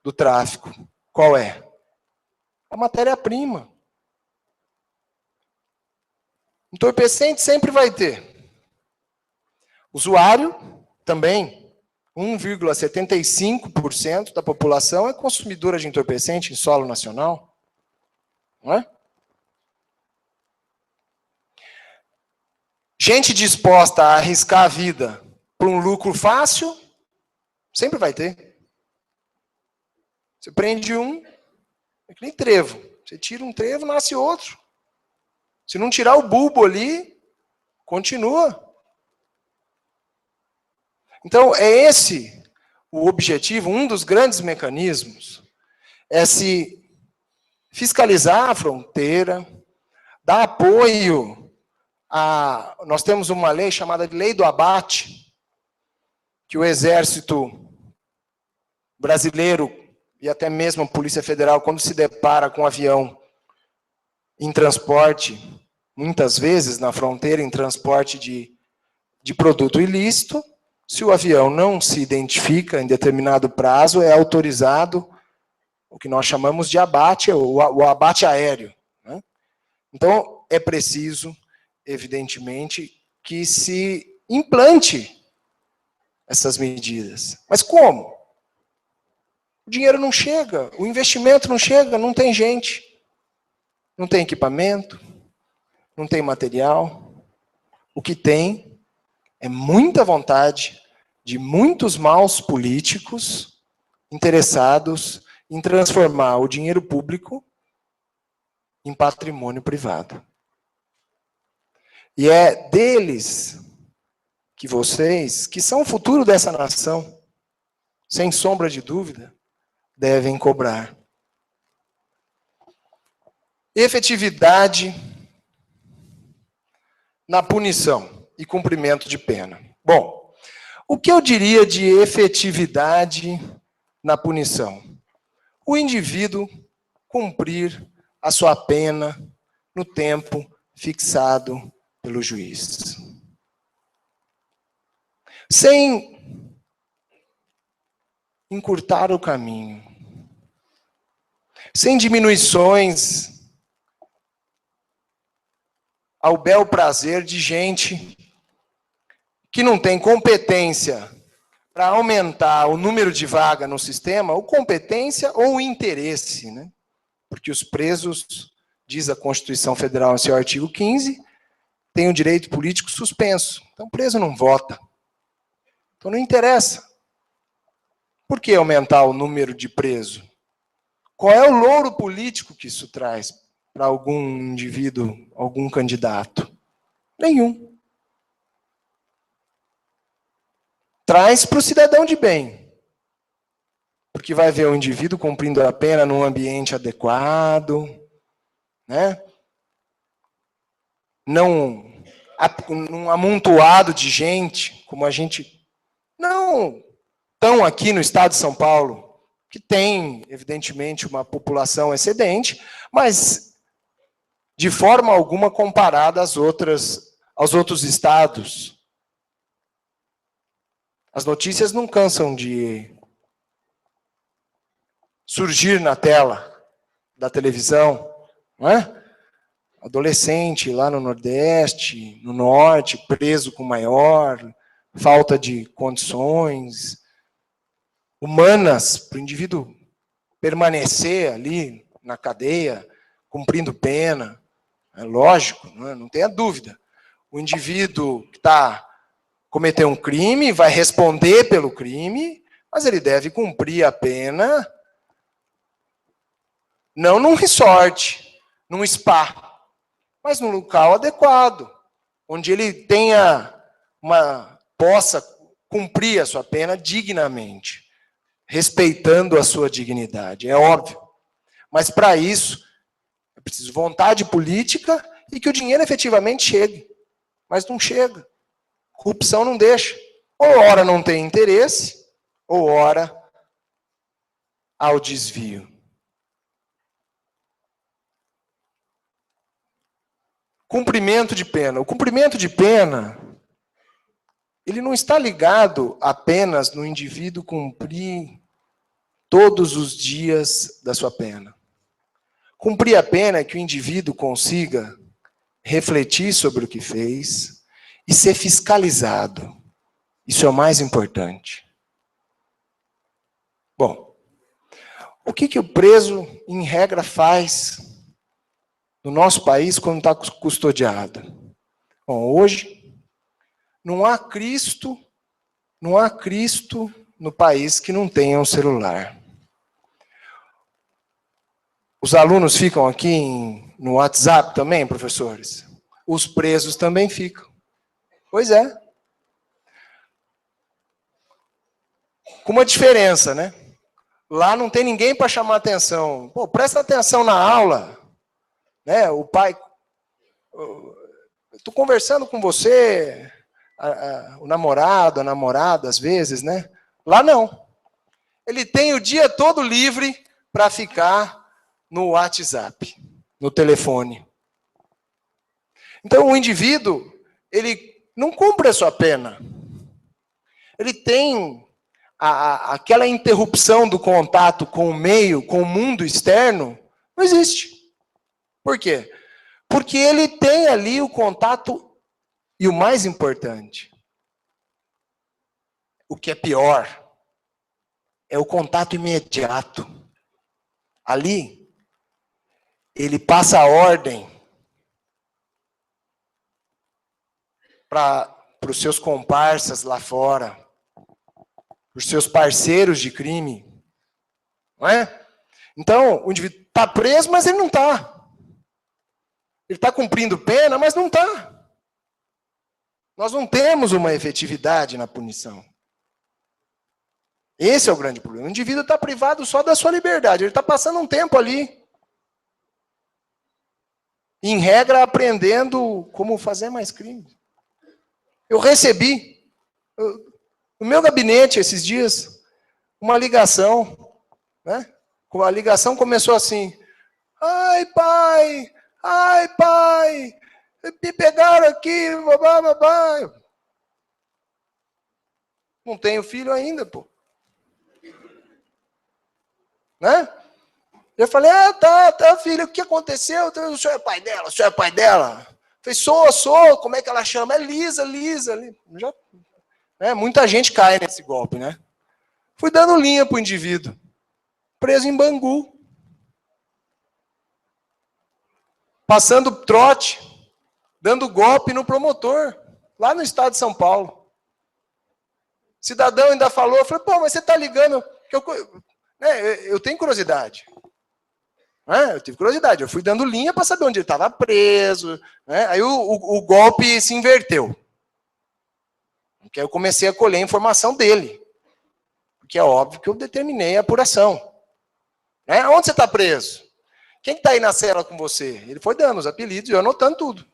do tráfico. Qual é? A matéria-prima. Entorpecente sempre vai ter. Usuário também. 1,75% da população é consumidora de entorpecente em solo nacional. Não é? Gente disposta a arriscar a vida por um lucro fácil, sempre vai ter. Você prende um, é que nem trevo. Você tira um trevo, nasce outro. Se não tirar o bulbo ali, continua. Então, é esse o objetivo, um dos grandes mecanismos, é se fiscalizar a fronteira, dar apoio a... Nós temos uma lei chamada de Lei do Abate, que o Exército brasileiro e até mesmo a Polícia Federal, quando se depara com um avião em transporte, muitas vezes na fronteira, em transporte de produto ilícito, se o avião não se identifica em determinado prazo, é autorizado o que nós chamamos de abate, o abate aéreo, né? Então, é preciso, evidentemente, que se implante essas medidas. Mas como? O dinheiro não chega, o investimento não chega, não tem gente, não tem equipamento, não tem material. O que tem é muita vontade de muitos maus políticos interessados em transformar o dinheiro público em patrimônio privado. E é deles que vocês, que são o futuro dessa nação, sem sombra de dúvida, devem cobrar. Efetividade na punição e cumprimento de pena. Bom, o que eu diria de efetividade na punição? O indivíduo cumprir a sua pena no tempo fixado pelo juiz. Sem encurtar o caminho. Sem diminuições ao bel prazer de gente que não tem competência para aumentar o número de vaga no sistema, ou competência ou interesse, né? Porque os presos, diz a Constituição Federal em seu artigo 15, têm o direito político suspenso. Então o preso não vota. Então não interessa. Por que aumentar o número de presos? Qual é o louro político que isso traz para algum indivíduo, algum candidato? Nenhum. Traz para o cidadão de bem. Porque vai ver o indivíduo cumprindo a pena num ambiente adequado, né? Não num amontoado de gente, como a gente não tão aqui no estado de São Paulo, que tem, evidentemente, uma população excedente, mas de forma alguma comparada aos outros estados. As notícias não cansam de surgir na tela da televisão, não é? Adolescente lá no Nordeste, no Norte, preso com maior, falta de condições humanas para o indivíduo permanecer ali na cadeia, cumprindo pena. É lógico, não tenha dúvida. O indivíduo que cometeu um crime vai responder pelo crime, mas ele deve cumprir a pena não num resort, num spa, mas num local adequado, onde ele possa cumprir a sua pena dignamente, respeitando a sua dignidade, é óbvio. Mas para isso, é preciso vontade política e que o dinheiro efetivamente chegue. Mas não chega. Corrupção não deixa. Ou ora não tem interesse, ou ora há o desvio. Cumprimento de pena. O cumprimento de pena, ele não está ligado apenas no indivíduo cumprir todos os dias da sua pena. Cumprir a pena é que o indivíduo consiga refletir sobre o que fez e ser fiscalizado. Isso é o mais importante. Bom, o que o preso, em regra, faz no nosso país quando está custodiado? Bom, hoje, não há Cristo no país que não tenha um celular. Os alunos ficam aqui no WhatsApp também, professores? Os presos também ficam. Pois é. Com uma diferença, né? Lá não tem ninguém para chamar atenção. Pô, presta atenção na aula. Né? O pai... Estou conversando com você, o namorado, a namorada, às vezes, né? Lá não. Ele tem o dia todo livre para ficar no WhatsApp, no telefone. Então, o indivíduo, ele não cumpre a sua pena. Ele tem aquela interrupção do contato com o meio, com o mundo externo, não existe. Por quê? Porque ele tem ali o contato, e o mais importante, o que é pior, é o contato imediato. Ali, ele passa a ordem para os seus comparsas lá fora, para os seus parceiros de crime. Não é? Então, o indivíduo está preso, mas ele não está. Ele está cumprindo pena, mas não está. Nós não temos uma efetividade na punição. Esse é o grande problema. O indivíduo está privado só da sua liberdade. Ele está passando um tempo ali, em regra, aprendendo como fazer mais crimes. Eu recebi, no meu gabinete, esses dias, uma ligação. Né? A ligação começou assim: ai, pai, me pegaram aqui, babá. Não tenho filho ainda, pô. Né? Eu falei, tá, filho, o que aconteceu? O senhor é pai dela? O senhor é pai dela? Eu falei, sou, como é que ela chama? É Lisa. Já, né? Muita gente cai nesse golpe, né? Fui dando linha pro indivíduo. Preso em Bangu. Passando trote, dando golpe no promotor, lá no estado de São Paulo. Cidadão ainda falou, eu falei, pô, mas você tá ligando... Eu tenho curiosidade. Eu tive curiosidade. Eu fui dando linha para saber onde ele estava preso. Né? Aí o golpe se inverteu. Porque aí eu comecei a colher a informação dele. Porque é óbvio que eu determinei a apuração. Onde você está preso? Quem está aí na cela com você? Ele foi dando os apelidos e eu anotando tudo.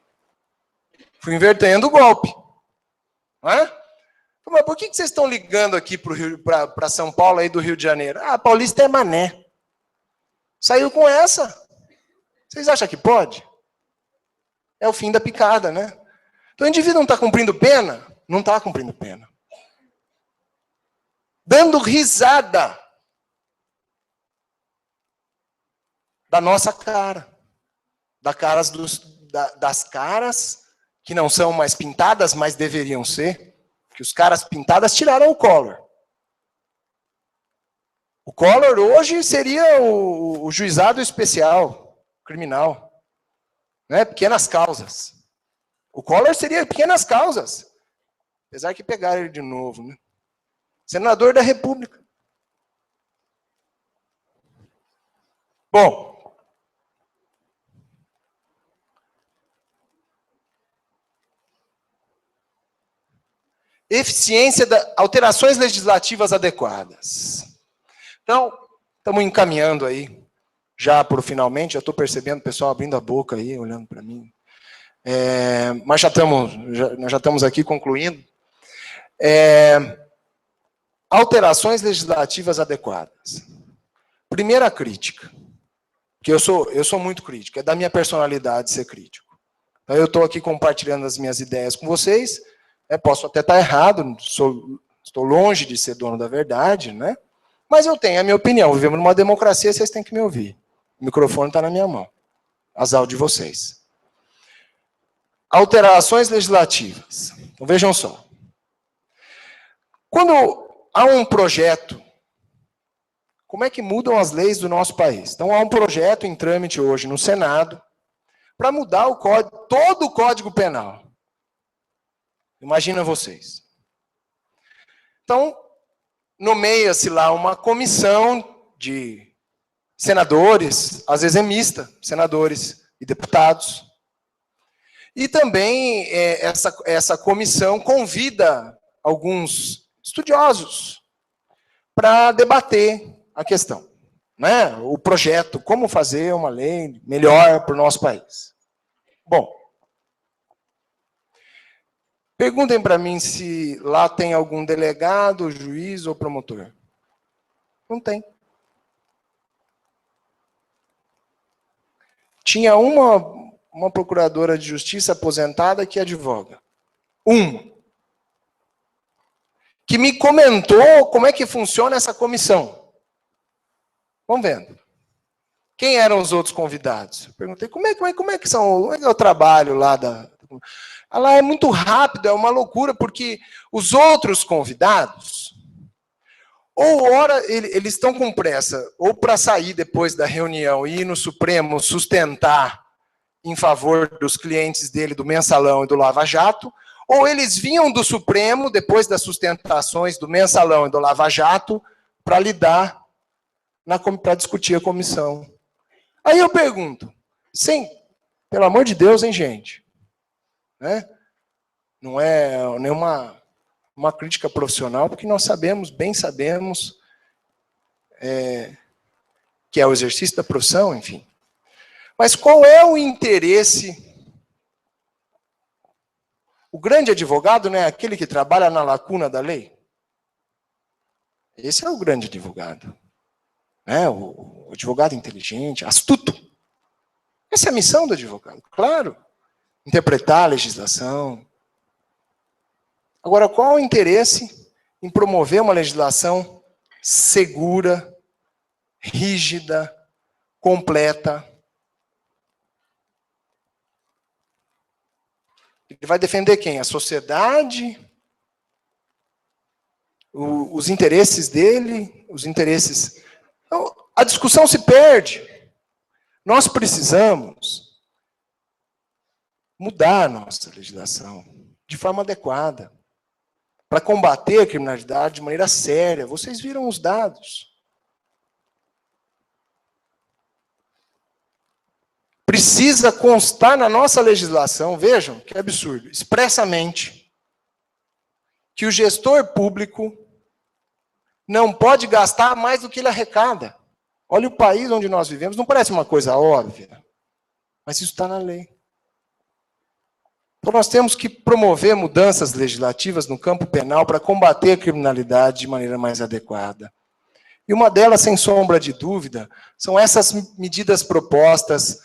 Fui invertendo o golpe. Mas por que vocês estão ligando aqui para São Paulo, aí do Rio de Janeiro? Paulista é mané. Saiu com essa. Vocês acham que pode? É o fim da picada, né? Então o indivíduo não está cumprindo pena? Não está cumprindo pena. Dando risada da nossa cara. Das caras que não são mais pintadas, mas deveriam ser. Que os caras pintadas tiraram o Collor. O Collor hoje seria o juizado especial criminal. Né? Pequenas causas. O Collor seria pequenas causas. Apesar que pegaram ele de novo. Né? Senador da República. Bom. Eficiência alterações legislativas adequadas. Então, estamos encaminhando aí, já para o finalmente, já estou percebendo o pessoal abrindo a boca aí, olhando para mim. Mas nós já estamos aqui concluindo. Alterações legislativas adequadas. Primeira crítica, que eu sou muito crítico, é da minha personalidade ser crítico. Então, eu estou aqui compartilhando as minhas ideias com vocês. Posso até estar errado, estou longe de ser dono da verdade, né? Mas eu tenho a minha opinião. Vivemos numa democracia, vocês têm que me ouvir. O microfone está na minha mão. Azar de vocês. Alterações legislativas. Então, vejam só. Quando há um projeto, como é que mudam as leis do nosso país? Então, há um projeto em trâmite hoje no Senado para mudar todo o Código Penal. Imagina vocês. Então, nomeia-se lá uma comissão de senadores, às vezes é mista, senadores e deputados. E também essa comissão convida alguns estudiosos para debater a questão, né? O projeto, como fazer uma lei melhor para o nosso país. Bom, perguntem para mim se lá tem algum delegado, juiz ou promotor. Não tem. Tinha uma procuradora de justiça aposentada que advoga. Que me comentou como é que funciona essa comissão. Vamos vendo. Quem eram os outros convidados? Eu perguntei, como é que é o trabalho lá da... Lá é muito rápido, é uma loucura, porque os outros convidados, ou ora eles estão com pressa, ou para sair depois da reunião e ir no Supremo sustentar em favor dos clientes dele, do Mensalão e do Lava Jato, ou eles vinham do Supremo, depois das sustentações do Mensalão e do Lava Jato, para lidar, para discutir a comissão. Aí eu pergunto, sim, pelo amor de Deus, hein, gente? Né? Não é nenhuma crítica profissional, porque nós sabemos, bem sabemos, que é o exercício da profissão, enfim. Mas qual é o interesse? O grande advogado não é aquele que trabalha na lacuna da lei? Esse é o grande advogado. Né? O advogado inteligente, astuto. Essa é a missão do advogado, claro. Interpretar a legislação. Agora, qual o interesse em promover uma legislação segura, rígida, completa? Ele vai defender quem? A sociedade? Os interesses dele? Os interesses... Então, a discussão se perde. Nós precisamos mudar a nossa legislação de forma adequada para combater a criminalidade de maneira séria. Vocês viram os dados. Precisa constar na nossa legislação, vejam que absurdo, expressamente, que o gestor público não pode gastar mais do que ele arrecada. Olha o país onde nós vivemos, não parece uma coisa óbvia, mas isso está na lei. Então nós temos que promover mudanças legislativas no campo penal para combater a criminalidade de maneira mais adequada. E uma delas, sem sombra de dúvida, são essas medidas propostas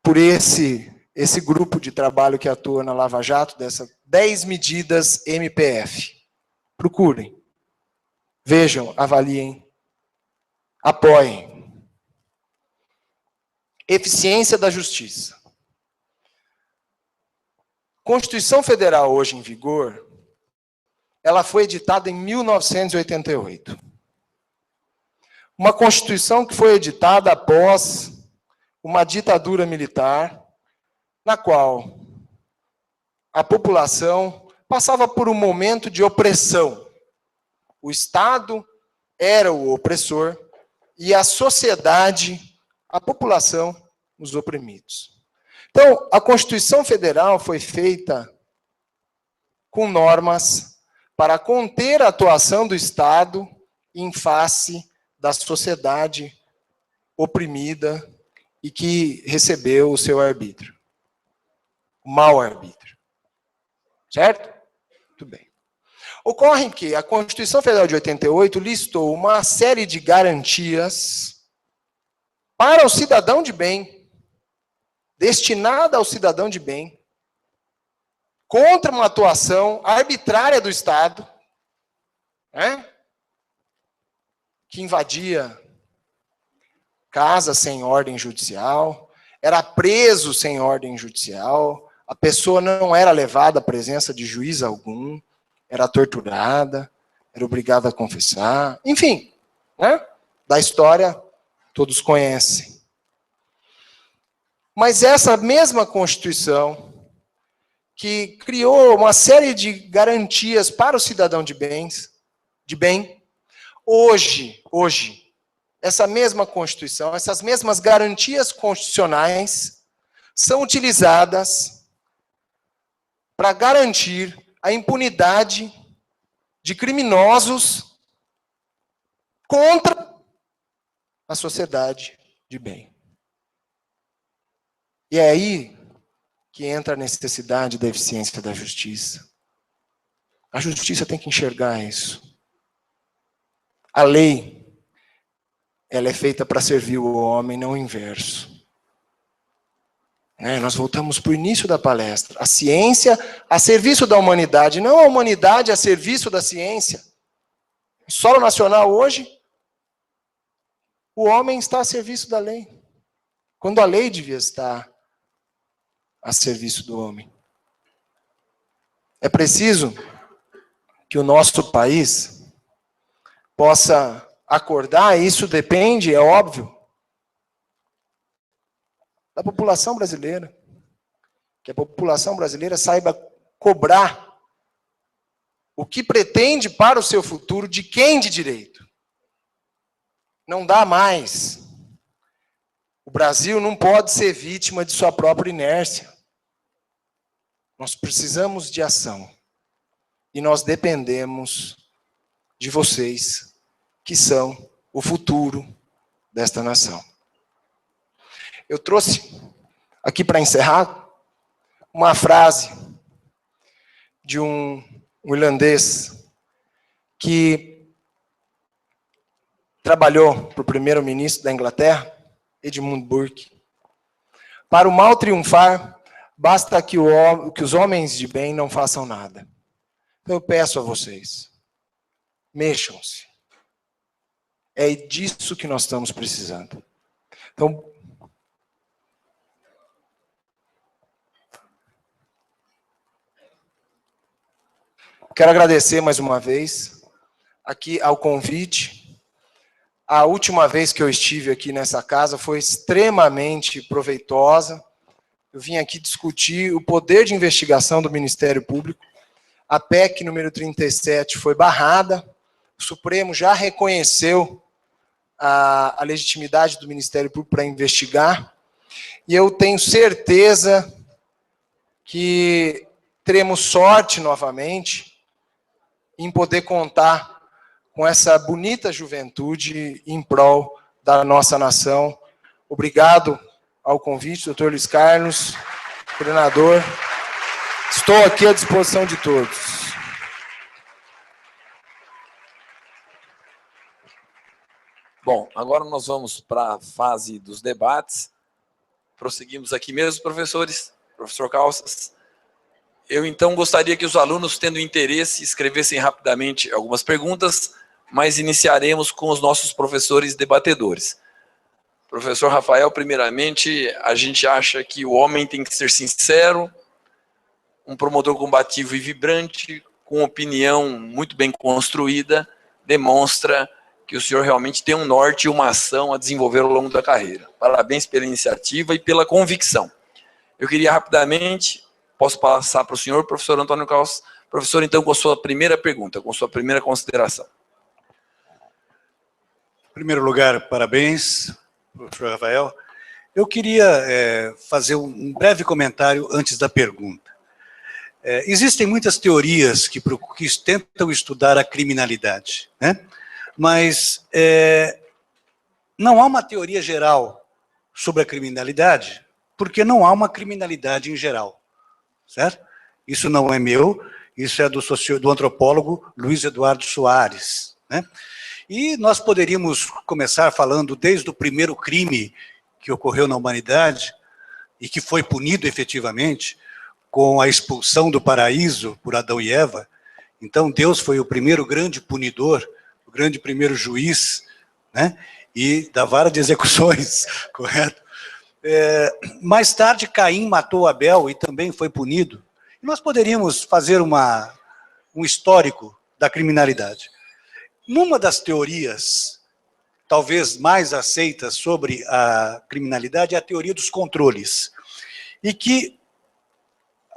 por esse grupo de trabalho que atua na Lava Jato, dessas 10 medidas MPF. Procurem. Vejam, avaliem, apoiem. Eficiência da justiça. Constituição Federal hoje em vigor, ela foi editada em 1988. Uma Constituição que foi editada após uma ditadura militar, na qual a população passava por um momento de opressão. O Estado era o opressor e a sociedade, a população, os oprimidos. Então, a Constituição Federal foi feita com normas para conter a atuação do Estado em face da sociedade oprimida e que recebeu o seu arbítrio. O mau arbítrio. Certo? Muito bem. Ocorre que a Constituição Federal de 88 listou uma série de garantias para o cidadão de bem, destinada ao cidadão de bem, contra uma atuação arbitrária do Estado, né, que invadia casa sem ordem judicial, era preso sem ordem judicial, a pessoa não era levada à presença de juiz algum, era torturada, era obrigada a confessar, enfim, né, da história todos conhecem. Mas essa mesma Constituição, que criou uma série de garantias para o cidadão de bem, hoje, essa mesma Constituição, essas mesmas garantias constitucionais são utilizadas para garantir a impunidade de criminosos contra a sociedade de bem. E é aí que entra a necessidade da eficiência da justiça. A justiça tem que enxergar isso. A lei, ela é feita para servir o homem, não o inverso. Nós voltamos para o início da palestra. A ciência a serviço da humanidade, não a humanidade a serviço da ciência. No solo nacional hoje, o homem está a serviço da lei, quando a lei devia estar a serviço do homem. É preciso que o nosso país possa acordar, e isso depende, é óbvio, da população brasileira. Que a população brasileira saiba cobrar o que pretende para o seu futuro de quem de direito. Não dá mais. O Brasil não pode ser vítima de sua própria inércia. Nós precisamos de ação. E nós dependemos de vocês, que são o futuro desta nação. Eu trouxe aqui para encerrar uma frase de um irlandês que trabalhou para o primeiro-ministro da Inglaterra, Edmund Burke. Para o mal triunfar, basta que os homens de bem não façam nada. Então eu peço a vocês, mexam-se. É disso que nós estamos precisando. Então, quero agradecer mais uma vez aqui ao convite. A última vez que eu estive aqui nessa casa foi extremamente proveitosa. Eu vim aqui discutir o poder de investigação do Ministério Público. A PEC número 37 foi barrada. O Supremo já reconheceu a legitimidade do Ministério Público para investigar. E eu tenho certeza que teremos sorte novamente em poder contar com essa bonita juventude em prol da nossa nação. Obrigado ao convite, doutor Luiz Carlos, coordenador. Estou aqui à disposição de todos. Bom, agora nós vamos para a fase dos debates. Prosseguimos aqui mesmo, professores. Professor Calças. Eu, então, gostaria que os alunos, tendo interesse, escrevessem rapidamente algumas perguntas, mas iniciaremos com os nossos professores debatedores. Professor Rafael, primeiramente, a gente acha que o homem tem que ser sincero, um promotor combativo e vibrante, com opinião muito bem construída, demonstra que o senhor realmente tem um norte e uma ação a desenvolver ao longo da carreira. Parabéns pela iniciativa e pela convicção. Eu queria rapidamente, posso passar para o senhor, professor Antônio Calças. Professor, então, com a sua primeira pergunta, com a sua primeira consideração. Em primeiro lugar, parabéns, professor Rafael. Eu queria fazer um breve comentário antes da pergunta. Existem muitas teorias que tentam estudar a criminalidade, né? Mas não há uma teoria geral sobre a criminalidade, porque não há uma criminalidade em geral, certo? Isso não é meu, isso é do antropólogo Luiz Eduardo Soares, né? E nós poderíamos começar falando desde o primeiro crime que ocorreu na humanidade e que foi punido efetivamente com a expulsão do paraíso por Adão e Eva. Então Deus foi o primeiro grande punidor, o grande primeiro juiz, né? E da vara de execuções, correto? Mais tarde Caim matou Abel e também foi punido. E nós poderíamos fazer um histórico da criminalidade. Numa das teorias, talvez mais aceitas sobre a criminalidade, é a teoria dos controles. E que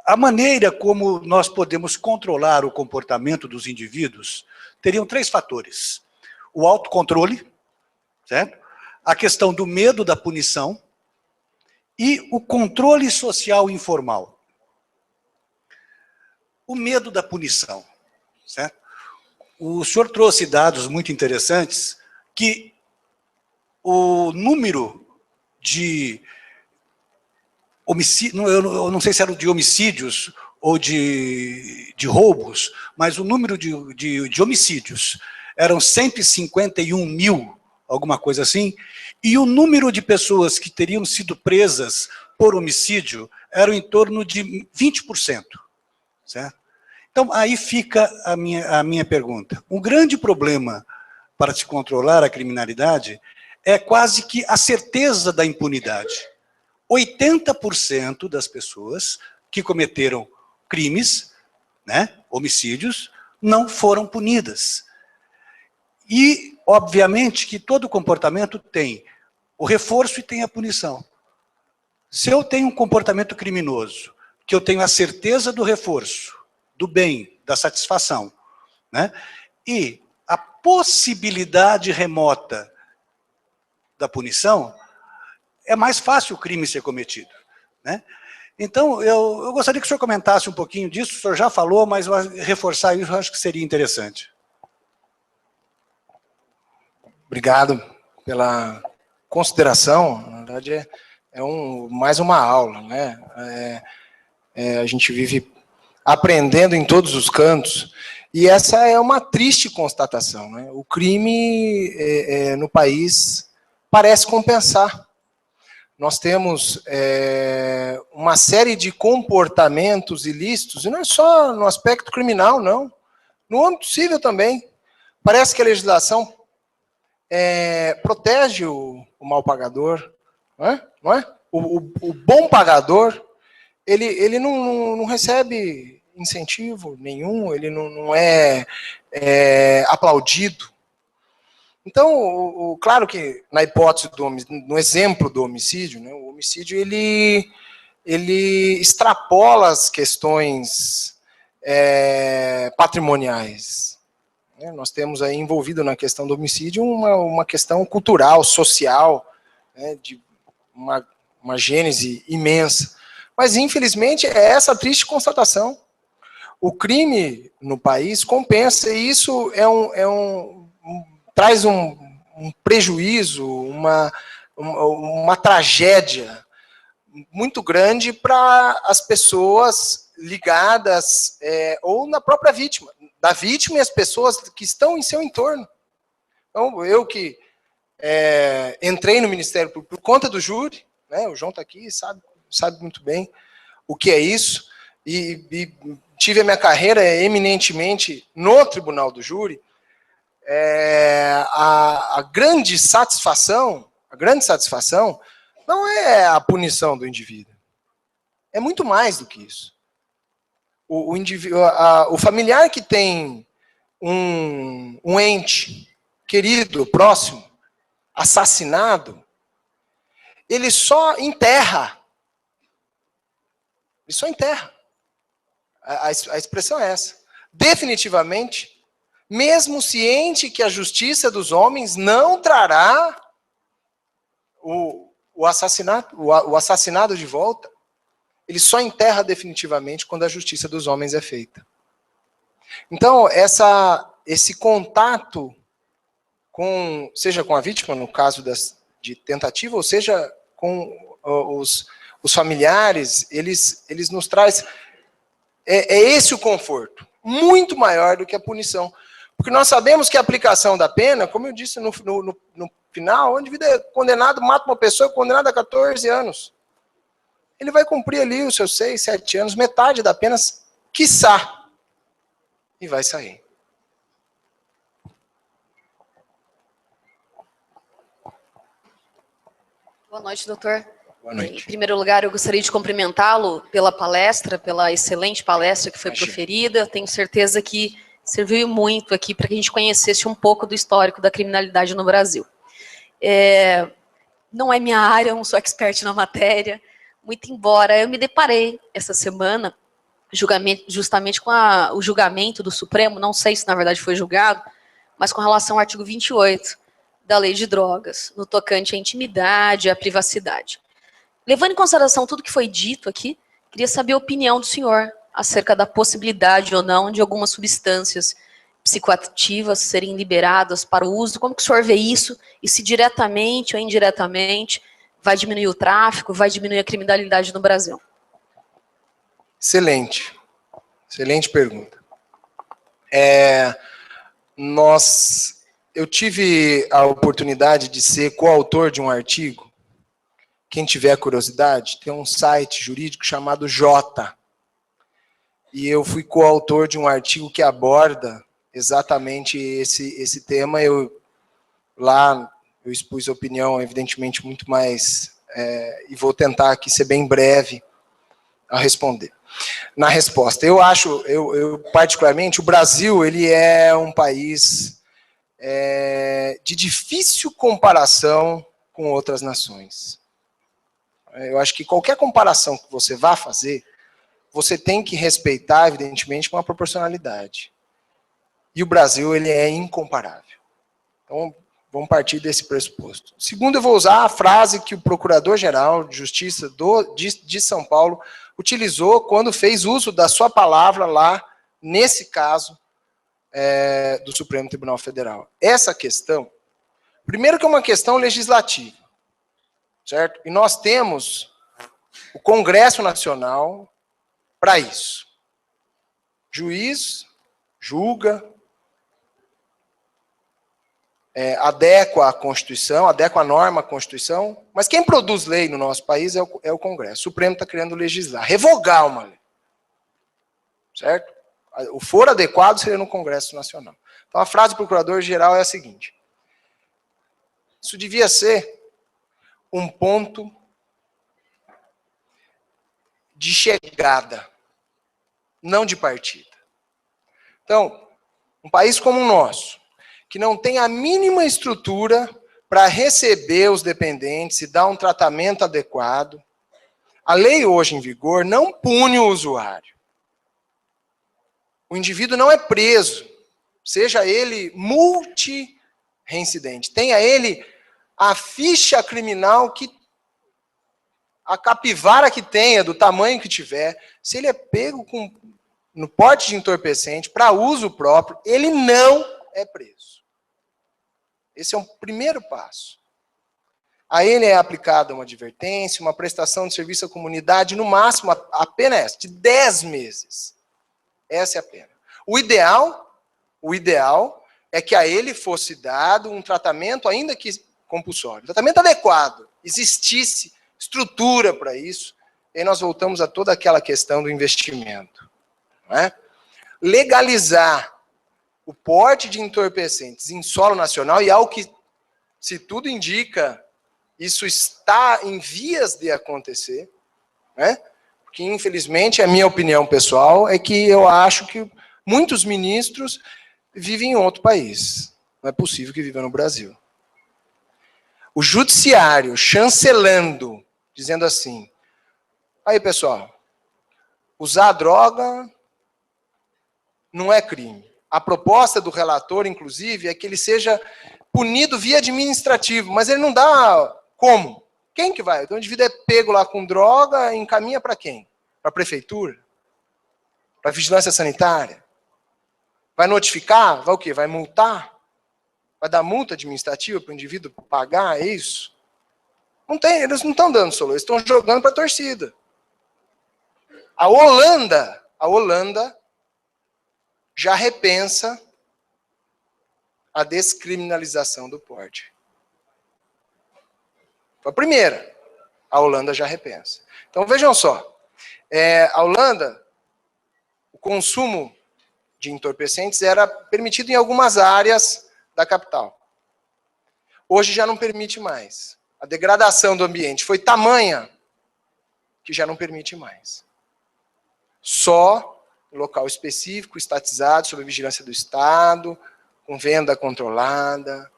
a maneira como nós podemos controlar o comportamento dos indivíduos teriam 3 fatores. O autocontrole, certo? A questão do medo da punição e o controle social informal. O medo da punição, certo? O senhor trouxe dados muito interessantes que o número de homicídios, eu não sei se era de homicídios ou de roubos, mas o número de homicídios eram 151 mil, alguma coisa assim, e o número de pessoas que teriam sido presas por homicídio era em torno de 20%. Certo? Então, aí fica a minha pergunta. Um grande problema para se controlar a criminalidade é quase que a certeza da impunidade. 80% das pessoas que cometeram crimes, né, homicídios, não foram punidas. E, obviamente, que todo comportamento tem o reforço e tem a punição. Se eu tenho um comportamento criminoso, que eu tenho a certeza do reforço, do bem, da satisfação, né, e a possibilidade remota da punição, é mais fácil o crime ser cometido. Né? Então, eu gostaria que o senhor comentasse um pouquinho disso, o senhor já falou, mas reforçar isso eu acho que seria interessante. Obrigado pela consideração. Na verdade, mais uma aula, né? A gente vive aprendendo em todos os cantos, e essa é uma triste constatação. Né? O crime no país parece compensar. Nós temos uma série de comportamentos ilícitos, e não é só no aspecto criminal, não. No âmbito civil também. Parece que a legislação protege o mal pagador, não é? O bom pagador, ele não recebe incentivo nenhum, ele não é aplaudido. Então, claro que na hipótese no exemplo do homicídio, né, o homicídio ele extrapola as questões patrimoniais. Nós temos aí envolvido na questão do homicídio uma questão cultural, social, né, de uma gênese imensa. Mas, infelizmente, é essa triste constatação. O crime no país compensa, e isso traz um prejuízo, uma tragédia muito grande para as pessoas ligadas, ou na própria vítima, da vítima e as pessoas que estão em seu entorno. Então, eu que entrei no Ministério Público por conta do júri, né, o João está aqui, sabe muito bem o que é isso, e tive a minha carreira eminentemente no Tribunal do Júri. A grande satisfação não é a punição do indivíduo. É muito mais do que isso. O familiar que tem um ente querido, próximo, assassinado, ele só enterra. Ele só enterra. A expressão é essa. Definitivamente, mesmo ciente que a justiça dos homens não trará o assassinado de volta, ele só enterra definitivamente quando a justiça dos homens é feita. Então, esse contato, seja com a vítima, no caso de tentativa, ou seja, com os familiares, eles nos trazem... É esse o conforto, muito maior do que a punição. Porque nós sabemos que a aplicação da pena, como eu disse no final, onde o indivíduo é condenado, mata uma pessoa, condenado a 14 anos. Ele vai cumprir ali os seus 6, 7 anos, metade da pena, quiçá, e vai sair. Boa noite, doutor. Boa noite. Em primeiro lugar, eu gostaria de cumprimentá-lo pela palestra, pela excelente palestra que foi proferida. Tenho certeza que serviu muito aqui para que a gente conhecesse um pouco do histórico da criminalidade no Brasil. Não é minha área, eu não sou expert na matéria, muito embora eu me deparei essa semana justamente com o julgamento do Supremo, não sei se na verdade foi julgado, mas com relação ao artigo 28 da Lei de Drogas, no tocante à intimidade e à privacidade. Levando em consideração tudo que foi dito aqui, queria saber a opinião do senhor acerca da possibilidade ou não de algumas substâncias psicoativas serem liberadas para o uso? Como que o senhor vê isso? E se diretamente ou indiretamente vai diminuir o tráfico, vai diminuir a criminalidade no Brasil? Excelente. Excelente pergunta. Eu tive a oportunidade de ser coautor de um artigo. Quem tiver curiosidade, tem um site jurídico chamado Jota. E eu fui coautor de um artigo que aborda exatamente esse tema. Lá eu expus a opinião, evidentemente, muito mais, e vou tentar aqui ser bem breve a responder. Na resposta, eu particularmente, o Brasil, ele é um país de difícil comparação com outras nações. Eu acho que qualquer comparação que você vá fazer, você tem que respeitar, evidentemente, uma proporcionalidade. E o Brasil, ele é incomparável. Então, vamos partir desse pressuposto. Segundo, eu vou usar a frase que o Procurador-Geral de Justiça de São Paulo utilizou quando fez uso da sua palavra lá, nesse caso, do Supremo Tribunal Federal. Essa questão, primeiro que é uma questão legislativa, certo? E nós temos o Congresso Nacional para isso. Juiz julga, adequa a Constituição, adequa a norma à Constituição, mas quem produz lei no nosso país é o Congresso. O Supremo está querendo legislar, revogar uma lei. Certo? O foro adequado seria no Congresso Nacional. Então, a frase do Procurador-Geral é a seguinte: isso devia ser um ponto de chegada, não de partida. Então, um país como o nosso, que não tem a mínima estrutura para receber os dependentes e dar um tratamento adequado, a lei hoje em vigor não pune o usuário. O indivíduo não é preso, seja ele multi-reincidente, tenha ele a ficha criminal a capivara que tenha, do tamanho que tiver, se ele é pego no porte de entorpecente para uso próprio, ele não é preso. Esse é um primeiro passo. A ele é aplicada uma advertência, uma prestação de serviço à comunidade, no máximo, a pena é essa, de 10 meses. Essa é a pena. O ideal é que a ele fosse dado um tratamento, ainda que compulsório, tratamento adequado, existisse estrutura para isso, e aí nós voltamos a toda aquela questão do investimento. Não é? Legalizar o porte de entorpecentes em solo nacional, e ao que, se tudo indica, isso está em vias de acontecer, né? Porque, infelizmente, a minha opinião pessoal é que eu acho que muitos ministros vivem em outro país. Não é possível que vivam no Brasil. O judiciário chancelando, dizendo assim: aí, pessoal, usar droga não é crime. A proposta do relator, inclusive, é que ele seja punido via administrativo, mas ele não dá como. Quem que vai? Então, o indivíduo é pego lá com droga, encaminha para quem? Para a prefeitura? Para a vigilância sanitária? Vai notificar? Vai o quê? Vai multar? Vai dar multa administrativa para o indivíduo pagar? É isso? Não tem, eles não estão dando solução, eles estão jogando para a torcida. A Holanda já repensa a descriminalização do porte. Foi a primeira. A Holanda já repensa. Então, vejam só. A Holanda, o consumo de entorpecentes era permitido em algumas áreas da capital. Hoje já não permite mais. A degradação do ambiente foi tamanha que já não permite mais. Só em local específico, estatizado, sob a vigilância do Estado, com venda controlada.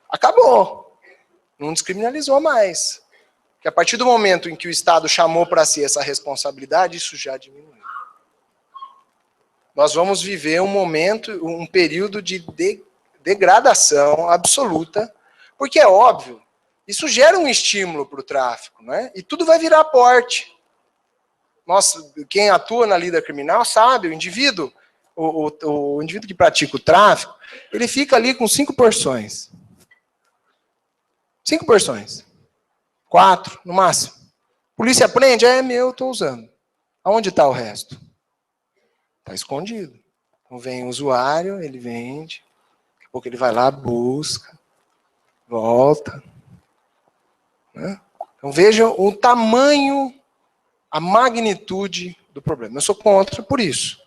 Acabou. Não descriminalizou mais. Porque a partir do momento em que o Estado chamou para si essa responsabilidade, isso já diminuiu. Nós vamos viver um período de degradação absoluta, porque é óbvio, isso gera um estímulo para o tráfico, não é? E tudo vai virar porte. Quem atua na lida criminal sabe, o indivíduo o indivíduo que pratica o tráfico, ele fica ali com 5 porções. 5 porções. 4, no máximo. Polícia prende, é meu, estou usando. Aonde está o resto? Está escondido. Então vem o usuário, ele vende, daqui a pouco ele vai lá, busca, volta. Né? Então veja o tamanho, a magnitude do problema. Eu sou contra por isso.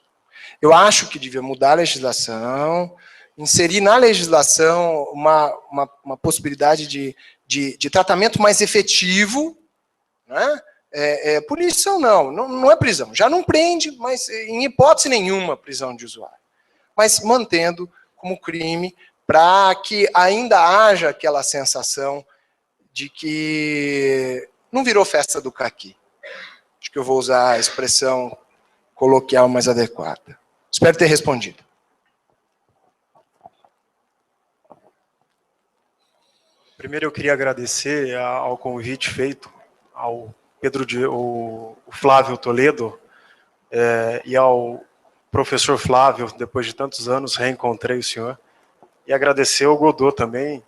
Eu acho que devia mudar a legislação, inserir na legislação uma possibilidade de tratamento mais efetivo, né? Punição não é prisão. Já não prende, mas em hipótese nenhuma prisão de usuário. Mas mantendo como crime para que ainda haja aquela sensação de que não virou festa do caqui. Acho que eu vou usar a expressão coloquial mais adequada. Espero ter respondido. Primeiro eu queria agradecer ao convite feito ao o Flávio Toledo e ao professor Flávio, depois de tantos anos reencontrei o senhor, e agradecer ao Godot também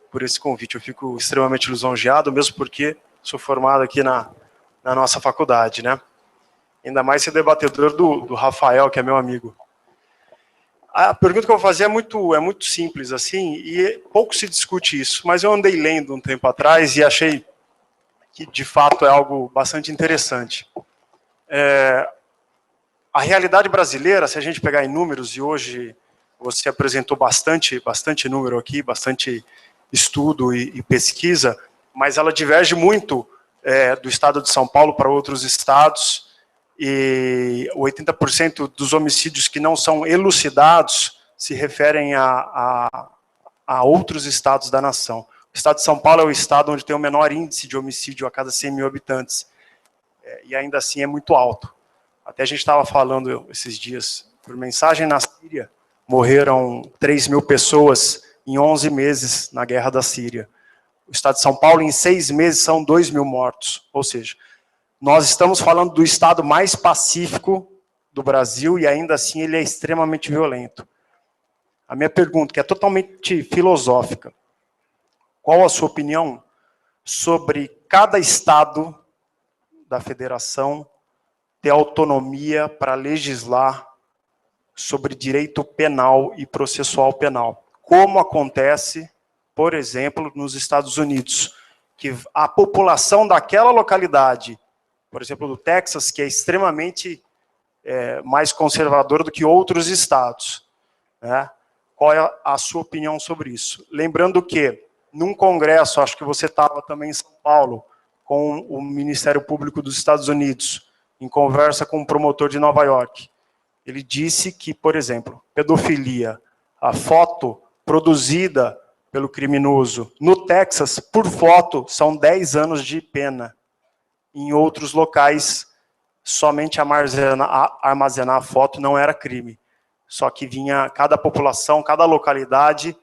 por esse convite. Eu fico extremamente lisonjeado, mesmo porque sou formado aqui na nossa faculdade, né? Ainda mais ser debatedor do Rafael, que é meu amigo. A pergunta que eu vou fazer é muito simples, assim, e pouco se discute isso, mas eu andei lendo um tempo atrás e achei que, de fato, é algo bastante interessante. A realidade brasileira, se a gente pegar em números, e hoje você apresentou bastante número aqui, bastante estudo e pesquisa, mas ela diverge muito do estado de São Paulo para outros estados, e 80% dos homicídios que não são elucidados se referem a outros estados da nação. O estado de São Paulo é o estado onde tem o menor índice de homicídio a cada 100 mil habitantes, e ainda assim é muito alto. Até a gente estava falando esses dias, por mensagem, na Síria, morreram 3 mil pessoas em 11 meses na guerra da Síria. O estado de São Paulo, em 6 meses, são 2 mil mortos. Ou seja, nós estamos falando do estado mais pacífico do Brasil e ainda assim ele é extremamente violento. A minha pergunta, que é totalmente filosófica, qual a sua opinião sobre cada estado da federação ter autonomia para legislar sobre direito penal e processual penal? Como acontece, por exemplo, nos Estados Unidos, que a população daquela localidade, por exemplo, do Texas, que é extremamente mais conservador do que outros estados, né? Qual é a sua opinião sobre isso? Lembrando que, num congresso, acho que você estava também em São Paulo, com o Ministério Público dos Estados Unidos, em conversa com um promotor de Nova York, ele disse que, por exemplo, pedofilia, a foto produzida pelo criminoso no Texas, por foto, são 10 anos de pena. Em outros locais, somente armazenar a foto não era crime. Só que vinha, cada população, cada localidade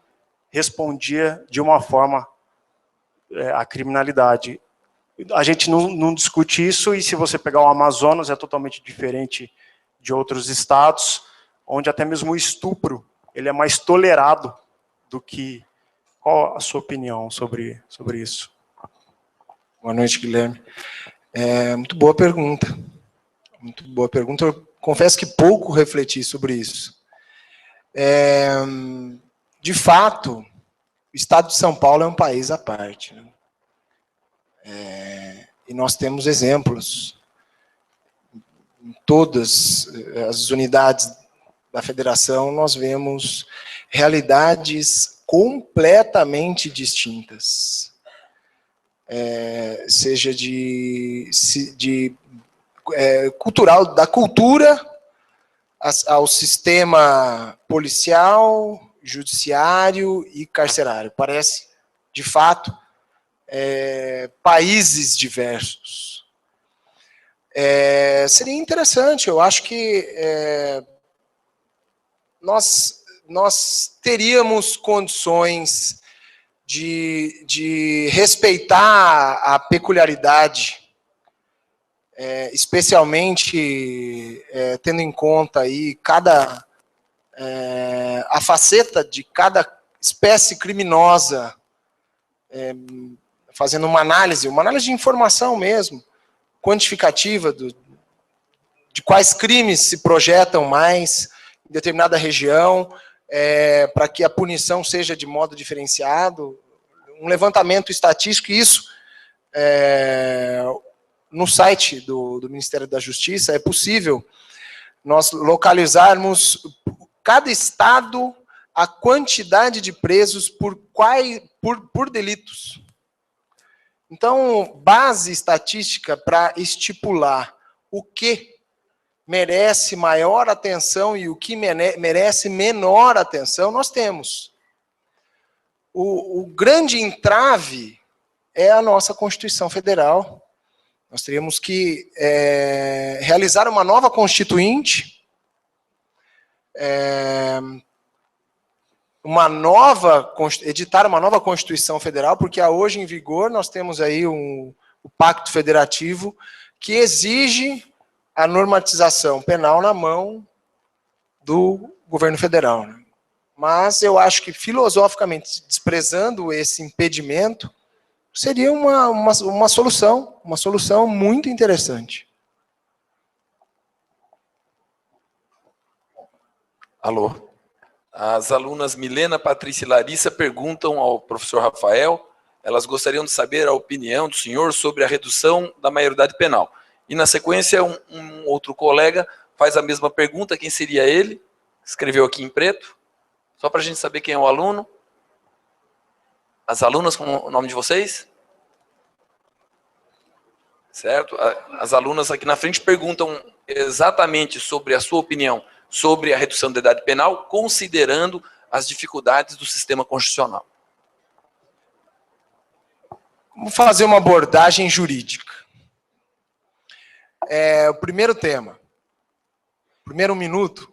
respondia de uma forma à criminalidade. A gente não discute isso, e se você pegar o Amazonas, é totalmente diferente de outros estados, onde até mesmo o estupro ele é mais tolerado do que... Qual a sua opinião sobre isso? Boa noite, Guilherme. Muito boa pergunta. Muito boa pergunta. Eu confesso que pouco refleti sobre isso. De fato, o estado de São Paulo é um país à parte, né? E nós temos exemplos em todas as unidades da federação, nós vemos realidades completamente distintas. Seja cultural, da cultura ao sistema policial, judiciário e carcerário. Parece, de fato, países diversos. Seria interessante, eu acho que nós teríamos condições de respeitar a peculiaridade especialmente tendo em conta aí a faceta de cada espécie criminosa, fazendo uma análise de informação mesmo, quantificativa de quais crimes se projetam mais em determinada região, para que a punição seja de modo diferenciado, um levantamento estatístico, e isso no site do Ministério da Justiça é possível nós localizarmos cada estado a quantidade de presos por delitos. Então, base estatística para estipular o que merece maior atenção e o que merece menor atenção, nós temos. O grande entrave é a nossa Constituição Federal. Nós teríamos que realizar uma nova Constituinte, editar uma nova Constituição Federal, porque hoje em vigor nós temos aí o Pacto Federativo, que exige a normatização penal na mão do governo federal, né? Mas eu acho que, filosoficamente, desprezando esse impedimento, seria uma solução muito interessante. Alô? As alunas Milena, Patrícia e Larissa perguntam ao professor Rafael, elas gostariam de saber a opinião do senhor sobre a redução da maioridade penal. E, na sequência, um outro colega faz a mesma pergunta, quem seria ele? Escreveu aqui em preto. Só para a gente saber quem é o aluno. As alunas, com o nome de vocês? Certo? As alunas aqui na frente perguntam exatamente sobre a sua opinião sobre a redução da idade penal, considerando as dificuldades do sistema constitucional. Vamos fazer uma abordagem jurídica. O primeiro tema. O primeiro minuto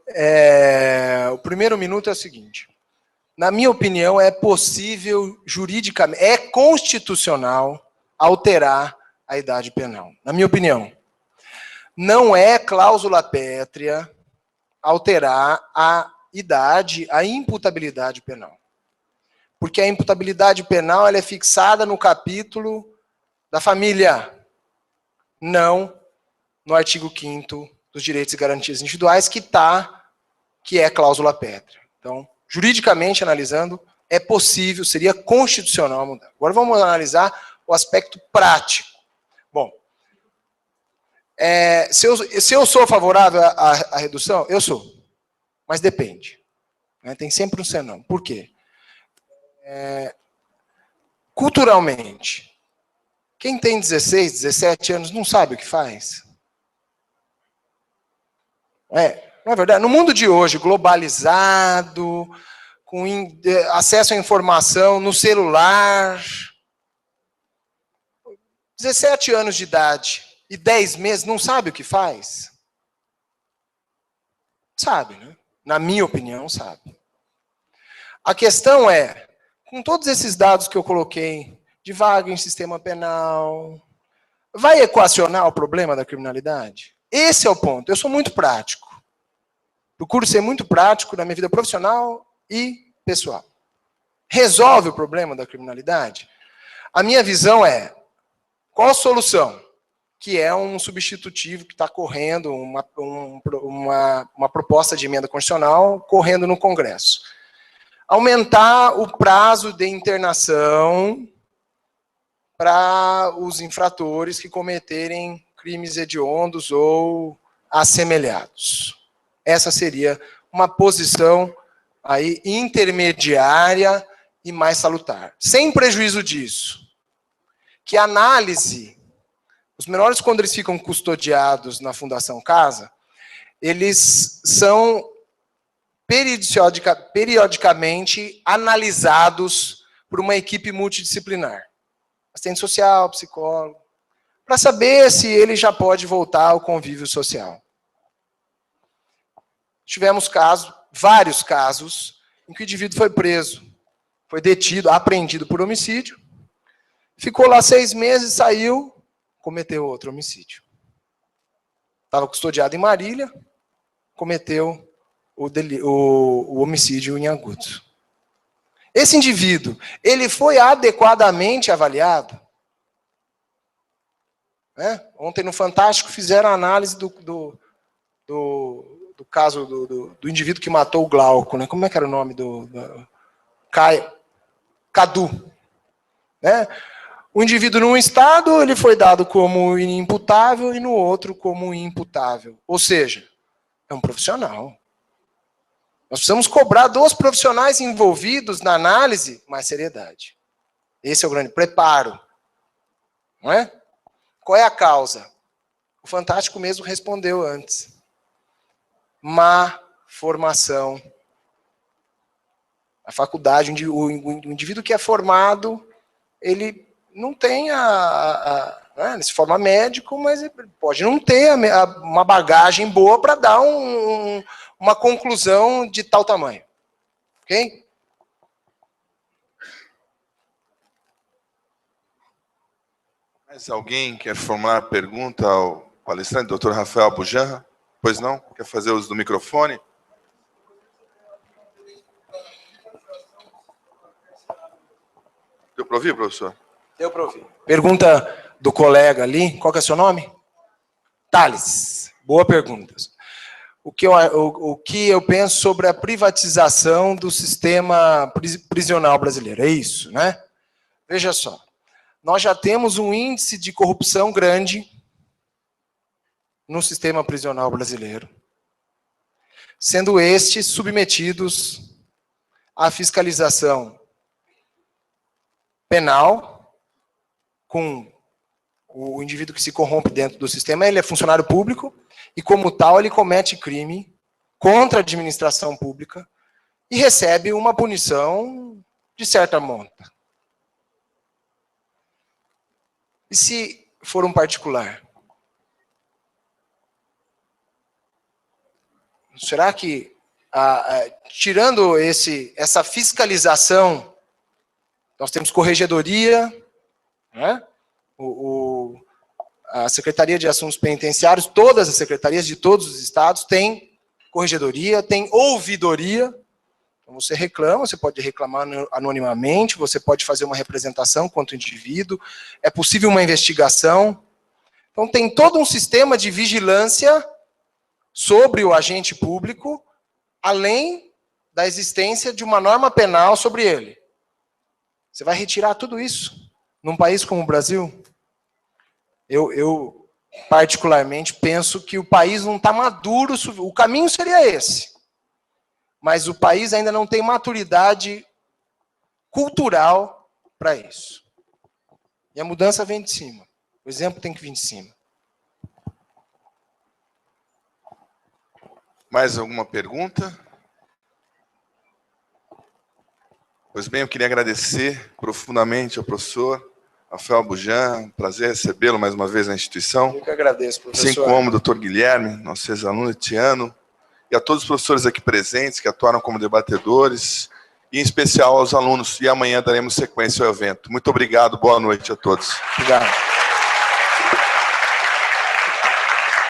é o seguinte. Na minha opinião, é possível juridicamente, é constitucional alterar a idade penal. Na minha opinião. Não é cláusula pétrea alterar a idade, a imputabilidade penal. Porque a imputabilidade penal ela é fixada no capítulo da família, não no artigo 5º dos direitos e garantias individuais, que é cláusula pétrea. Então, juridicamente analisando, é possível, seria constitucional mudar. Agora vamos analisar o aspecto prático. Bom, se eu sou favorável à redução, eu sou. Mas depende. Tem sempre um senão. Por quê? Culturalmente, quem tem 16, 17 anos não sabe o que faz. Não é verdade? No mundo de hoje, globalizado, com acesso à informação no celular, 17 anos de idade e 10 meses, não sabe o que faz? Sabe, né? Na minha opinião, sabe. A questão é, com todos esses dados que eu coloquei, de vaga em sistema penal, vai equacionar o problema da criminalidade? Esse é o ponto. Eu sou muito prático. Procuro ser muito prático na minha vida profissional e pessoal. Resolve o problema da criminalidade? A minha visão é, qual a solução? Que é um substitutivo que está correndo, uma proposta de emenda constitucional correndo no Congresso. Aumentar o prazo de internação para os infratores que cometerem crimes hediondos ou assemelhados. Essa seria uma posição aí intermediária e mais salutar. Sem prejuízo disso, que a análise, os menores quando eles ficam custodiados na Fundação Casa, eles são periodicamente analisados por uma equipe multidisciplinar. Assistente social, psicólogo, para saber se ele já pode voltar ao convívio social. Tivemos vários casos, em que o indivíduo foi preso, foi detido, apreendido por homicídio, ficou lá 6 meses, saiu, cometeu outro homicídio. Estava custodiado em Marília, cometeu o homicídio em Agudos. Esse indivíduo, ele foi adequadamente avaliado? Ontem no Fantástico fizeram a análise do caso do indivíduo que matou o Glauco, né? Como é que era o nome Cadu. O indivíduo num estado, ele foi dado como inimputável e no outro como imputável. Ou seja, é um profissional. Nós precisamos cobrar dos profissionais envolvidos na análise mais seriedade. Esse é o grande preparo. Não é? Qual é a causa? O Fantástico mesmo respondeu antes. Má formação. A faculdade, o indivíduo que é formado, ele não tem ele se forma médico, mas ele pode não ter uma bagagem boa para dar uma conclusão de tal tamanho. Ok? Mais alguém quer formular pergunta ao palestrante, Dr. Rafael Bujanra? Pois não? Quer fazer uso do microfone? Deu para ouvir, professor? Deu para ouvir. Pergunta do colega ali. Qual que é o seu nome? Thales. Boa pergunta. O que eu penso sobre a privatização do sistema prisional brasileiro? É isso, né? Veja só. Nós já temos um índice de corrupção grande no sistema prisional brasileiro, sendo estes submetidos à fiscalização penal, com o indivíduo que se corrompe dentro do sistema, ele é funcionário público, e como tal ele comete crime contra a administração pública e recebe uma punição de certa monta. E se for um particular? Será que, tirando essa fiscalização, nós temos corregedoria, né? A Secretaria de Assuntos Penitenciários, todas as secretarias de todos os estados têm corregedoria, tem ouvidoria. Então você reclama, você pode reclamar anonimamente, você pode fazer uma representação contra o indivíduo, é possível uma investigação. Então tem todo um sistema de vigilância sobre o agente público, além da existência de uma norma penal sobre ele. Você vai retirar tudo isso num país como o Brasil? Eu particularmente, penso que o país não está maduro, o caminho seria esse. Mas o país ainda não tem maturidade cultural para isso. E a mudança vem de cima. O exemplo tem que vir de cima. Mais alguma pergunta? Pois bem, eu queria agradecer profundamente ao professor Rafael Bujanra, um prazer recebê-lo mais uma vez na instituição. Eu que agradeço, professor. Assim como o Dr. Guilherme, nosso ex-aluno Etiano, e a todos os professores aqui presentes que atuaram como debatedores, e em especial aos alunos. E amanhã daremos sequência ao evento. Muito obrigado, boa noite a todos. Obrigado.